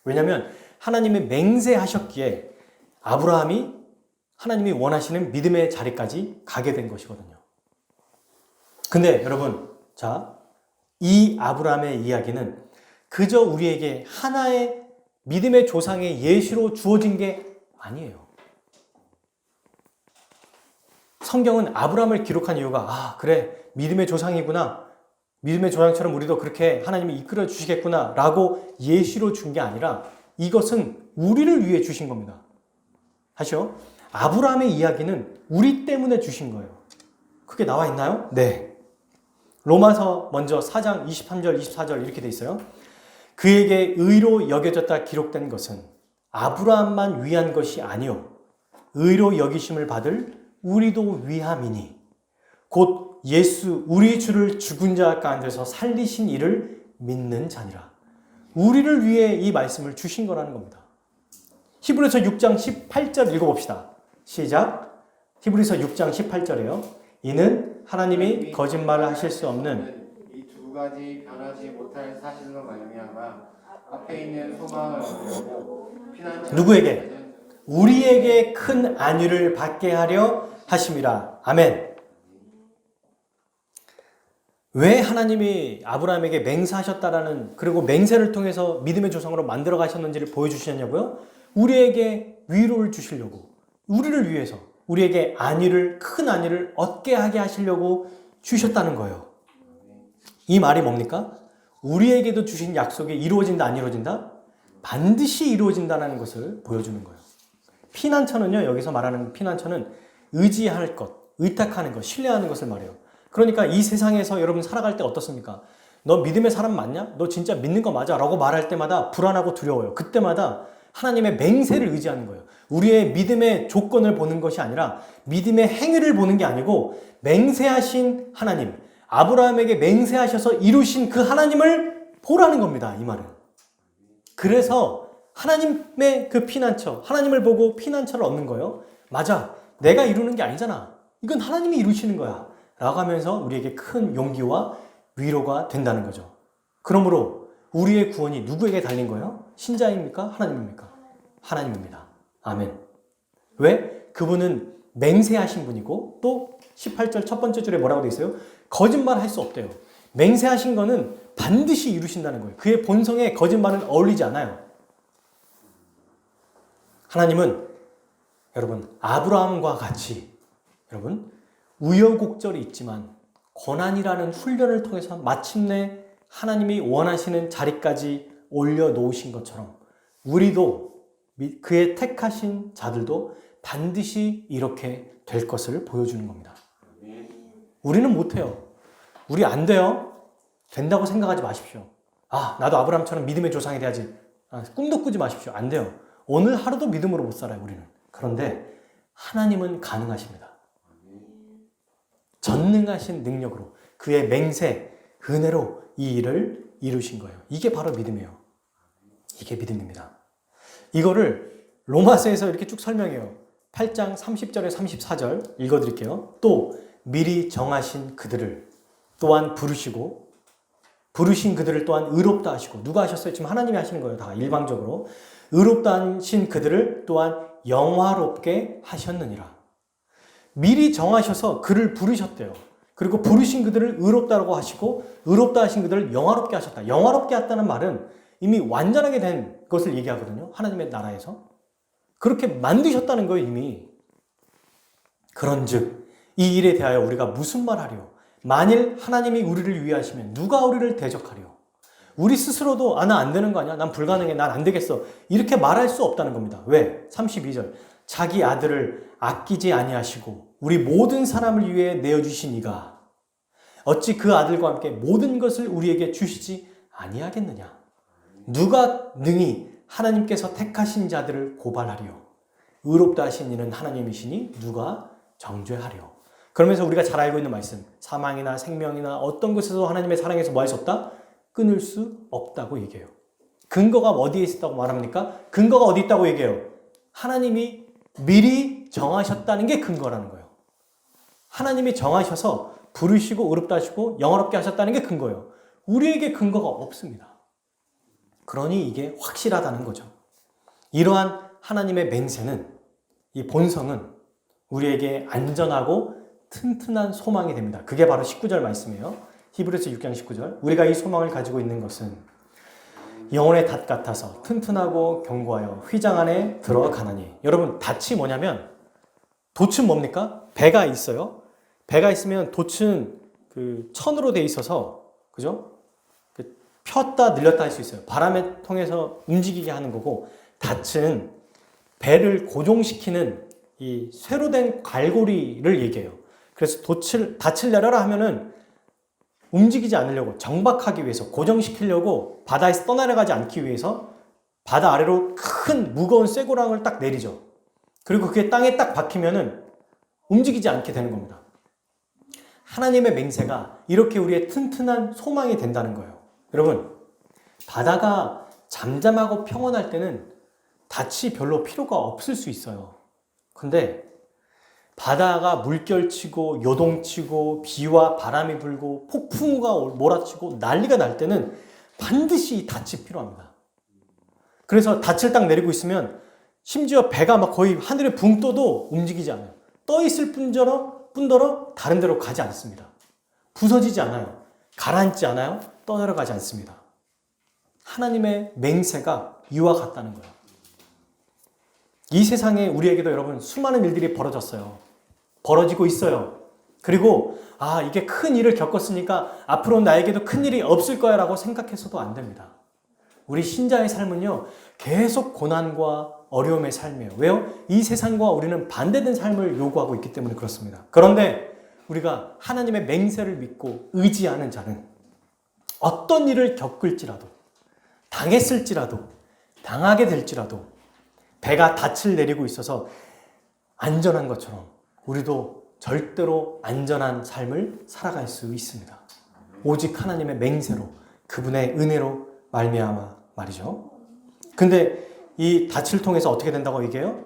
A: 왜냐하면 하나님이 맹세하셨기에 아브라함이 하나님이 원하시는 믿음의 자리까지 가게 된 것이거든요. 근데 여러분, 자, 이 아브라함의 이야기는 그저 우리에게 하나의 믿음의 조상의 예시로 주어진 게 아니에요. 성경은 아브라함을 기록한 이유가 아, 그래, 믿음의 조상이구나. 믿음의 조상처럼 우리도 그렇게 하나님이 이끌어 주시겠구나 라고 예시로 준 게 아니라 이것은 우리를 위해 주신 겁니다. 아시죠? 아브라함의 이야기는 우리 때문에 주신 거예요. 그게 나와 있나요? 네. 로마서 먼저 4장 23절, 24절 이렇게 돼 있어요. 그에게 의로 여겨졌다 기록된 것은 아브라함만 위한 것이 아니요 의로 여기심을 받을 우리도 위함이니 곧 예수 우리 주를 죽은 자 가운데서 살리신 이를 믿는 자니라. 우리를 위해 이 말씀을 주신 거라는 겁니다. 히브리서 6장 18절 읽어봅시다. 시작. 히브리서 6장 18절이에요. 이는 하나님이 거짓말을 하실 수 없는
B: 이 두 가지 변하지 못할 사실로 말미암아 앞에 있는 소망을 얻으려고 피난처
A: 누구에게? 우리에게 큰 안위를 받게 하려 하심이라. 아멘. 왜 하나님이 아브라함에게 맹세하셨다라는 그리고 맹세를 통해서 믿음의 조상으로 만들어 가셨는지를 보여주셨냐고요? 우리에게 위로를 주시려고, 우리를 위해서 우리에게 안위를 큰 안위를 얻게 하게 하시려고 주셨다는 거예요. 이 말이 뭡니까? 우리에게도 주신 약속이 이루어진다 안 이루어진다? 반드시 이루어진다는 것을 보여주는 거예요. 피난처는요, 여기서 말하는 피난처는 의지할 것, 의탁하는 것, 신뢰하는 것을 말해요. 그러니까 이 세상에서 여러분 살아갈 때 어떻습니까? 너 믿음의 사람 맞냐? 너 진짜 믿는 거 맞아? 라고 말할 때마다 불안하고 두려워요. 그때마다 하나님의 맹세를 의지하는 거예요. 우리의 믿음의 조건을 보는 것이 아니라 믿음의 행위를 보는 게 아니고 맹세하신 하나님, 아브라함에게 맹세하셔서 이루신 그 하나님을 보라는 겁니다. 이 말은. 그래서 하나님의 그 피난처, 하나님을 보고 피난처를 얻는 거예요. 맞아, 내가 이루는 게 아니잖아. 이건 하나님이 이루시는 거야 라고 하면서 우리에게 큰 용기와 위로가 된다는 거죠. 그러므로 우리의 구원이 누구에게 달린 거예요? 신자입니까? 하나님입니까? 하나님입니다. 아멘. 왜? 그분은 맹세하신 분이고 또 18절 첫 번째 줄에 뭐라고 되어 있어요? 거짓말 할 수 없대요. 맹세하신 거는 반드시 이루신다는 거예요. 그의 본성에 거짓말은 어울리지 않아요. 하나님은 여러분 아브라함과 같이 여러분 우여곡절이 있지만 고난이라는 훈련을 통해서 마침내 하나님이 원하시는 자리까지 올려놓으신 것처럼 우리도 그의 택하신 자들도 반드시 이렇게 될 것을 보여주는 겁니다. 우리는 못해요. 우리 안 돼요. 된다고 생각하지 마십시오. 아, 나도 아브라함처럼 믿음의 조상이 돼야지. 꿈도 꾸지 마십시오. 안 돼요. 오늘 하루도 믿음으로 못 살아요, 우리는. 그런데 하나님은 가능하십니다. 전능하신 능력으로 그의 맹세, 은혜로 이 일을 이루신 거예요. 이게 바로 믿음이에요. 이게 믿음입니다. 이거를 로마서에서 이렇게 쭉 설명해요. 8장 30절에 34절 읽어드릴게요. 또 미리 정하신 그들을 또한 부르시고 부르신 그들을 또한 의롭다 하시고 누가 하셨어요? 지금 하나님이 하시는 거예요. 다 일방적으로. 의롭다 하신 그들을 또한 영화롭게 하셨느니라. 미리 정하셔서 그를 부르셨대요. 그리고 부르신 그들을 의롭다라고 하시고 의롭다 하신 그들을 영화롭게 하셨다. 영화롭게 했다는 말은 이미 완전하게 된 것을 얘기하거든요. 하나님의 나라에서. 그렇게 만드셨다는 거예요, 이미. 그런즉 이 일에 대하여 우리가 무슨 말하리요? 만일 하나님이 우리를 위하시면 누가 우리를 대적하리요? 우리 스스로도 나 안 되는 거 아니야? 난 불가능해. 난 안 되겠어. 이렇게 말할 수 없다는 겁니다. 왜? 32절. 자기 아들을 아끼지 아니하시고 우리 모든 사람을 위해 내어주신 이가 어찌 그 아들과 함께 모든 것을 우리에게 주시지 아니하겠느냐? 누가 능히 하나님께서 택하신 자들을 고발하리요? 의롭다 하신 이는 하나님이시니 누가 정죄하리요? 그러면서 우리가 잘 알고 있는 말씀, 사망이나 생명이나 어떤 것에서 하나님의 사랑에서 뭐 할 수 없다? 끊을 수 없다고 얘기해요. 근거가 어디에 있다고 말합니까? 근거가 어디 있다고 얘기해요? 하나님이 미리 정하셨다는 게 근거라는 거예요. 하나님이 정하셔서 부르시고 의롭다 하시고 영화롭게 하셨다는 게 근거예요. 우리에게 근거가 없습니다. 그러니 이게 확실하다는 거죠. 이러한 하나님의 맹세는, 이 본성은 우리에게 안전하고 튼튼한 소망이 됩니다. 그게 바로 19절 말씀이에요. 히브리서 6장 19절. 우리가 이 소망을 가지고 있는 것은 영혼의 닷 같아서 튼튼하고 견고하여 휘장 안에 들어가나니. 여러분, 닷이 뭐냐면, 돛은 뭡니까? 배가 있어요. 배가 있으면 돛은 그 천으로 돼 있어서, 그죠? 폈다 늘렸다 할 수 있어요. 바람에 통해서 움직이게 하는 거고, 닷은 배를 고정시키는 이 쇠로 된 갈고리를 얘기해요. 그래서 닷을 내려라 하면은 움직이지 않으려고, 정박하기 위해서, 고정시키려고 바다에서 떠내려가지 않기 위해서 바다 아래로 큰 무거운 쇠고랑을 딱 내리죠. 그리고 그게 땅에 딱 박히면은 움직이지 않게 되는 겁니다. 하나님의 맹세가 이렇게 우리의 튼튼한 소망이 된다는 거예요. 여러분, 바다가 잠잠하고 평온할 때는 닻이 별로 필요가 없을 수 있어요. 근데 바다가 물결치고 요동치고 비와 바람이 불고 폭풍우가 몰아치고 난리가 날 때는 반드시 닻이 필요합니다. 그래서 닻을 딱 내리고 있으면 심지어 배가 막 거의 하늘에 붕 떠도 움직이지 않아요. 떠 있을 뿐더러 다른 데로 가지 않습니다. 부서지지 않아요. 가라앉지 않아요. 떠내려가지 않습니다. 하나님의 맹세가 이와 같다는 거예요. 이 세상에 우리에게도 여러분 수많은 일들이 벌어지고 있어요. 그리고 이게 큰 일을 겪었으니까 앞으로 나에게도 큰 일이 없을 거야 라고 생각해서도 안 됩니다. 우리 신자의 삶은요, 계속 고난과 어려움의 삶이에요. 왜요? 이 세상과 우리는 반대된 삶을 요구하고 있기 때문에 그렇습니다. 그런데 우리가 하나님의 맹세를 믿고 의지하는 자는 어떤 일을 겪을지라도, 당했을지라도, 당하게 될지라도 배가 닻을 내리고 있어서 안전한 것처럼 우리도 절대로 안전한 삶을 살아갈 수 있습니다. 오직 하나님의 맹세로, 그분의 은혜로 말미암아 말이죠. 근데 이 닻을 통해서 어떻게 된다고 얘기해요?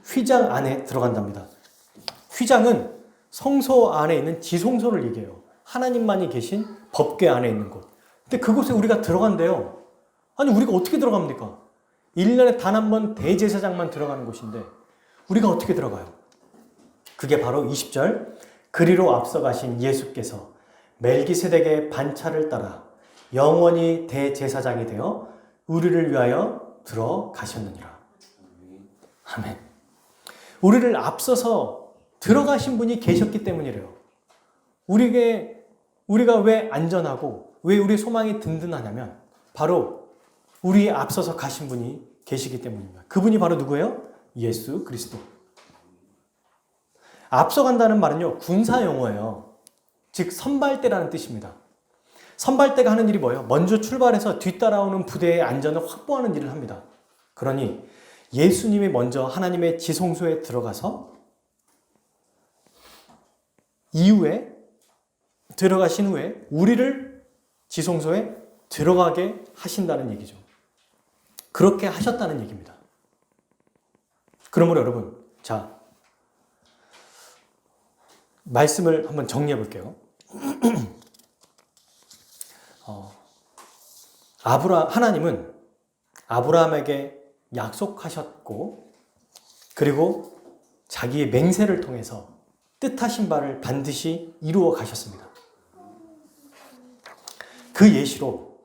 A: 휘장 안에 들어간답니다. 휘장은 성소 안에 있는 지성소를 얘기해요. 하나님만이 계신 법궤 안에 있는 곳. 근데 그곳에 우리가 들어간대요. 아니, 우리가 어떻게 들어갑니까? 1년에 단 한 번 대제사장만 들어가는 곳인데 우리가 어떻게 들어가요? 그게 바로 20절. 그리로 앞서가신 예수께서 멜기세덱의 반차를 따라 영원히 대제사장이 되어 우리를 위하여 들어가셨느니라. 아멘. 우리를 앞서서 들어가신 분이 계셨기 때문이래요. 우리가 왜 안전하고 왜 우리 소망이 든든하냐면 바로 우리에 앞서서 가신 분이 계시기 때문입니다. 그분이 바로 누구예요? 예수 그리스도. 앞서간다는 말은요, 군사 용어예요. 즉 선발대라는 뜻입니다. 선발대가 하는 일이 뭐예요? 먼저 출발해서 뒤따라오는 부대의 안전을 확보하는 일을 합니다. 그러니 예수님이 먼저 하나님의 지성소에 들어가서 들어가신 후에 우리를 지성소에 들어가게 하신다는 얘기죠. 그렇게 하셨다는 얘기입니다. 그러므로 여러분, 자, 말씀을 한번 정리해 볼게요. 하나님은 아브라함에게 약속하셨고, 그리고 자기의 맹세를 통해서 뜻하신 바를 반드시 이루어 가셨습니다. 그 예시로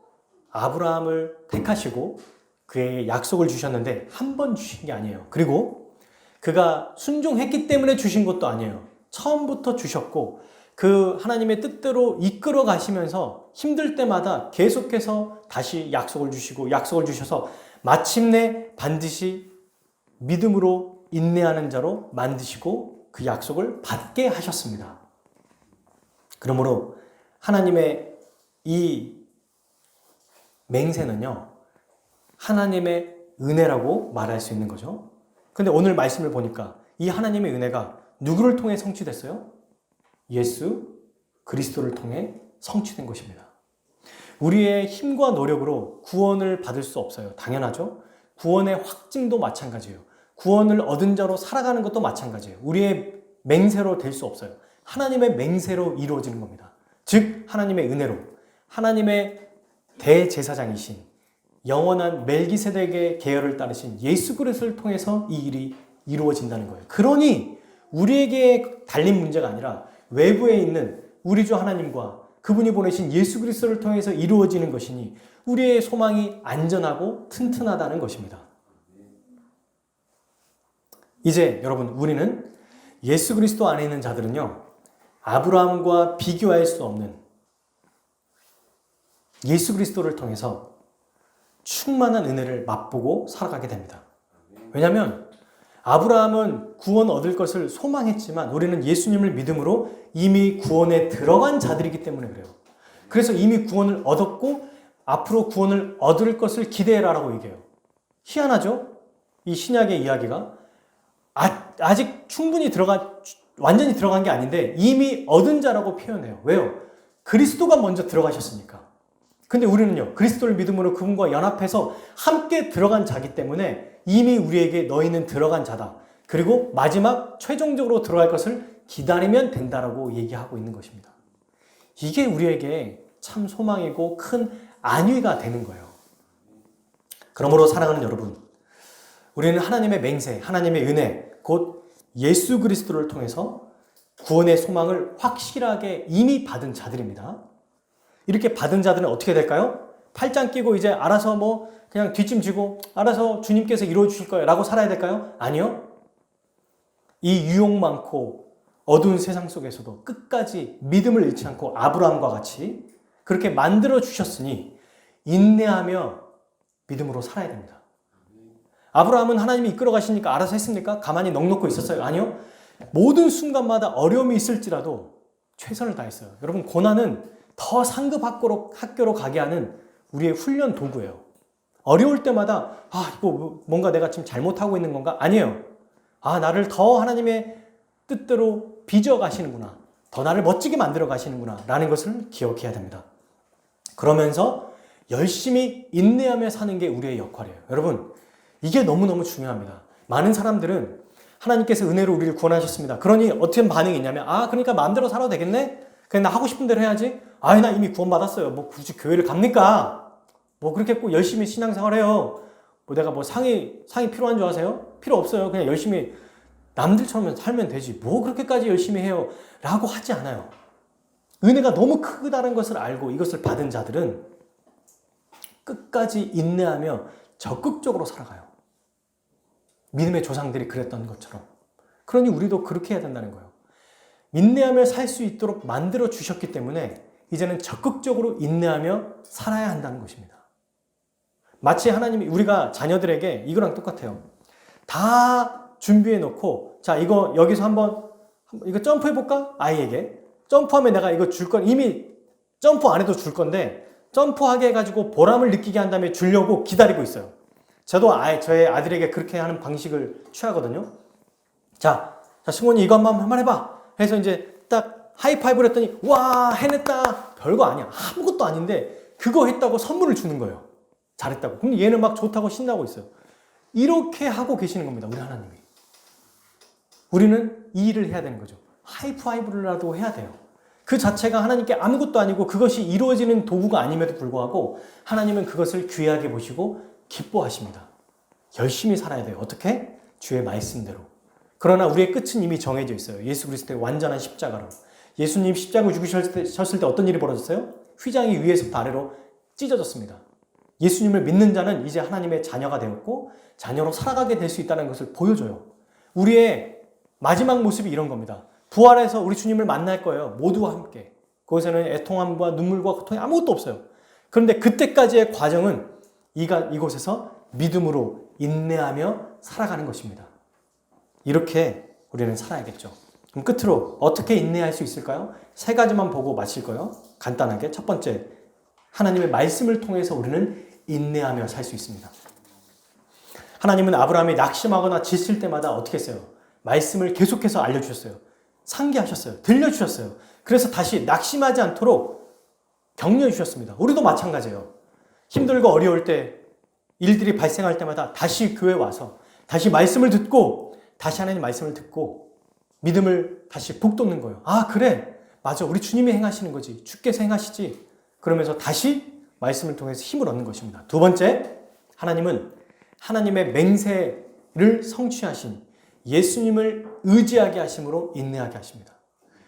A: 아브라함을 택하시고 그의 약속을 주셨는데 한 번 주신 게 아니에요. 그리고 그가 순종했기 때문에 주신 것도 아니에요. 처음부터 주셨고 그 하나님의 뜻대로 이끌어 가시면서 힘들 때마다 계속해서 다시 약속을 주시고 약속을 주셔서 마침내 반드시 믿음으로 인내하는 자로 만드시고 그 약속을 받게 하셨습니다. 그러므로 하나님의 이 맹세는요, 하나님의 은혜라고 말할 수 있는 거죠. 근데 오늘 말씀을 보니까 이 하나님의 은혜가 누구를 통해 성취됐어요? 예수 그리스도를 통해 성취된 것입니다. 우리의 힘과 노력으로 구원을 받을 수 없어요. 당연하죠. 구원의 확증도 마찬가지예요. 구원을 얻은 자로 살아가는 것도 마찬가지예요. 우리의 맹세로 될 수 없어요. 하나님의 맹세로 이루어지는 겁니다. 즉 하나님의 은혜로, 하나님의 대제사장이신 영원한 멜기세덱의 계열을 따르신 예수 그리스도를 통해서 이 일이 이루어진다는 거예요. 그러니 우리에게 달린 문제가 아니라 외부에 있는 우리 주 하나님과 그분이 보내신 예수 그리스도를 통해서 이루어지는 것이니 우리의 소망이 안전하고 튼튼하다는 것입니다. 이제 여러분, 우리는 예수 그리스도 안에 있는 자들은요, 아브라함과 비교할 수 없는 예수 그리스도를 통해서 충만한 은혜를 맛보고 살아가게 됩니다. 왜냐하면 아브라함은 구원 얻을 것을 소망했지만 우리는 예수님을 믿음으로 이미 구원에 들어간 자들이기 때문에 그래요. 그래서 이미 구원을 얻었고 앞으로 구원을 얻을 것을 기대해라라고 얘기해요. 희한하죠? 이 신약의 이야기가 아직 충분히 완전히 들어간 게 아닌데 이미 얻은 자라고 표현해요. 왜요? 그리스도가 먼저 들어가셨으니까. 근데 우리는요, 그리스도를 믿음으로 그분과 연합해서 함께 들어간 자기 때문에 이미 우리에게 너희는 들어간 자다. 그리고 마지막 최종적으로 들어갈 것을 기다리면 된다라고 얘기하고 있는 것입니다. 이게 우리에게 참 소망이고 큰 안위가 되는 거예요. 그러므로 사랑하는 여러분, 우리는 하나님의 맹세, 하나님의 은혜, 곧 예수 그리스도를 통해서 구원의 소망을 확실하게 이미 받은 자들입니다. 이렇게 받은 자들은 어떻게 될까요? 팔짱 끼고 이제 알아서 그냥 뒷짐지고 알아서 주님께서 이루어 주실 거예요 라고 살아야 될까요? 아니요. 이 유혹 많고 어두운 세상 속에서도 끝까지 믿음을 잃지 않고 아브라함과 같이 그렇게 만들어 주셨으니 인내하며 믿음으로 살아야 됩니다. 아브라함은 하나님이 이끌어 가시니까 알아서 했습니까? 가만히 넋놓고 있었어요? 아니요. 모든 순간마다 어려움이 있을지라도 최선을 다했어요. 여러분, 고난은 더 상급 학교로 가게 하는 우리의 훈련 도구예요. 어려울 때마다 이거 뭔가 내가 지금 잘못하고 있는 건가? 아니에요. 나를 더 하나님의 뜻대로 빚어 가시는구나. 더 나를 멋지게 만들어 가시는구나 라는 것을 기억해야 됩니다. 그러면서 열심히 인내하며 사는 게 우리의 역할이에요. 여러분, 이게 너무너무 중요합니다. 많은 사람들은 하나님께서 은혜로 우리를 구원하셨습니다. 그러니 어떻게 반응이 있냐면 그러니까 마음대로 살아도 되겠네? 그냥 나 하고 싶은 대로 해야지. 나 이미 구원받았어요. 굳이 교회를 갑니까? 그렇게 꼭 열심히 신앙생활 해요. 내가 상이 필요한 줄 아세요? 필요 없어요. 그냥 열심히 남들처럼 살면 되지. 그렇게까지 열심히 해요? 라고 하지 않아요. 은혜가 너무 크다는 것을 알고 이것을 받은 자들은 끝까지 인내하며 적극적으로 살아가요. 믿음의 조상들이 그랬던 것처럼. 그러니 우리도 그렇게 해야 된다는 거예요. 인내하며 살 수 있도록 만들어 주셨기 때문에 이제는 적극적으로 인내하며 살아야 한다는 것입니다. 마치 하나님이 우리가 자녀들에게 이거랑 똑같아요. 다 준비해 놓고 자, 이거 여기서 한번 이거 점프해 볼까? 아이에게 점프하면 내가 이거 줄 건 이미 점프 안 해도 줄 건데 점프하게 해가지고 보람을 느끼게 한 다음에 주려고 기다리고 있어요. 저도 저의 아들에게 그렇게 하는 방식을 취하거든요. 자, 승원이 이거 한번 해봐. 해서 이제 딱 하이파이브를 했더니 와, 해냈다. 별거 아니야. 아무것도 아닌데 그거 했다고 선물을 주는 거예요. 잘했다고. 그럼 얘는 막 좋다고 신나고 있어요. 이렇게 하고 계시는 겁니다. 우리 하나님이. 우리는 이 일을 해야 되는 거죠. 하이파이브라도 해야 돼요. 그 자체가 하나님께 아무것도 아니고 그것이 이루어지는 도구가 아님에도 불구하고 하나님은 그것을 귀하게 보시고 기뻐하십니다. 열심히 살아야 돼요. 어떻게? 주의 말씀대로. 그러나 우리의 끝은 이미 정해져 있어요. 예수 그리스도의 완전한 십자가로. 예수님 십자가 죽으셨을 때 어떤 일이 벌어졌어요? 휘장이 위에서부터 아래로 찢어졌습니다. 예수님을 믿는 자는 이제 하나님의 자녀가 되었고 자녀로 살아가게 될 수 있다는 것을 보여줘요. 우리의 마지막 모습이 이런 겁니다. 부활해서 우리 주님을 만날 거예요. 모두와 함께. 거기서는 애통함과 눈물과 고통이 아무것도 없어요. 그런데 그때까지의 과정은 이곳에서 믿음으로 인내하며 살아가는 것입니다. 이렇게 우리는 살아야겠죠. 그럼 끝으로 어떻게 인내할 수 있을까요? 세 가지만 보고 마칠 거예요. 간단하게. 첫 번째, 하나님의 말씀을 통해서 우리는 인내하며 살 수 있습니다. 하나님은 아브라함이 낙심하거나 지칠 때마다 어떻게 했어요? 말씀을 계속해서 알려주셨어요. 상기하셨어요. 들려주셨어요. 그래서 다시 낙심하지 않도록 격려해 주셨습니다. 우리도 마찬가지예요. 힘들고 어려울 때 일들이 발생할 때마다 다시 교회 와서 다시 말씀을 듣고 다시 하나님 말씀을 듣고 믿음을 다시 북돋는 거예요. 아 그래 맞아 우리 주님이 행하시는 거지 주께서 행하시지 그러면서 다시 말씀을 통해서 힘을 얻는 것입니다. 두 번째 하나님은 하나님의 맹세를 성취하신 예수님을 의지하게 하심으로 인내하게 하십니다.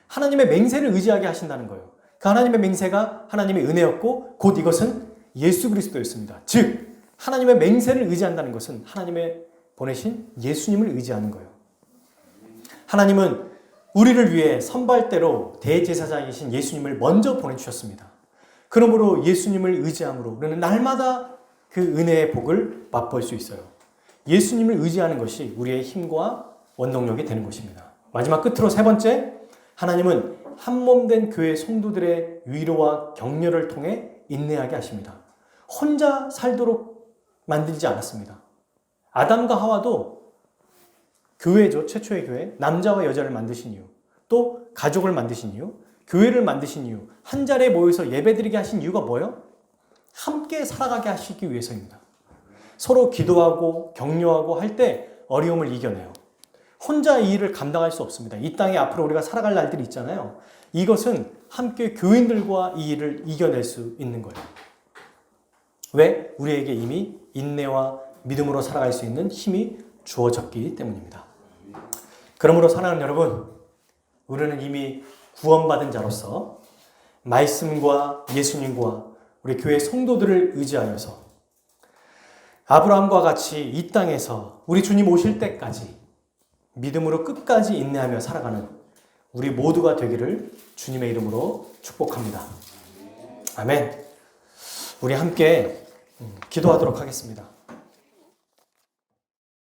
A: 하나님의 맹세를 의지하게 하신다는 거예요. 그 하나님의 맹세가 하나님의 은혜였고 곧 이것은 예수 그리스도였습니다. 즉 하나님의 맹세를 의지한다는 것은 하나님의 보내신 예수님을 의지하는 거예요. 하나님은 우리를 위해 선발대로 대제사장이신 예수님을 먼저 보내주셨습니다. 그러므로 예수님을 의지함으로 우리는 날마다 그 은혜의 복을 맛볼 수 있어요. 예수님을 의지하는 것이 우리의 힘과 원동력이 되는 것입니다. 마지막 끝으로 세 번째, 하나님은 한몸된 교회 성도들의 위로와 격려를 통해 인내하게 하십니다. 혼자 살도록 만들지 않았습니다. 아담과 하와도 교회죠. 최초의 교회. 남자와 여자를 만드신 이유. 또 가족을 만드신 이유. 교회를 만드신 이유. 한 자리에 모여서 예배드리게 하신 이유가 뭐예요? 함께 살아가게 하시기 위해서입니다. 서로 기도하고 격려하고 할 때 어려움을 이겨내요. 혼자 이 일을 감당할 수 없습니다. 이 땅에 앞으로 우리가 살아갈 날들이 있잖아요. 이것은 함께 교인들과 이 일을 이겨낼 수 있는 거예요. 왜? 우리에게 이미 인내와 믿음으로 살아갈 수 있는 힘이 주어졌기 때문입니다. 그러므로 사랑하는 여러분, 우리는 이미 구원받은 자로서 말씀과 예수님과 우리 교회 성도들을 의지하여서 아브라함과 같이 이 땅에서 우리 주님 오실 때까지 믿음으로 끝까지 인내하며 살아가는 우리 모두가 되기를 주님의 이름으로 축복합니다. 아멘. 우리 함께 기도하도록 하겠습니다.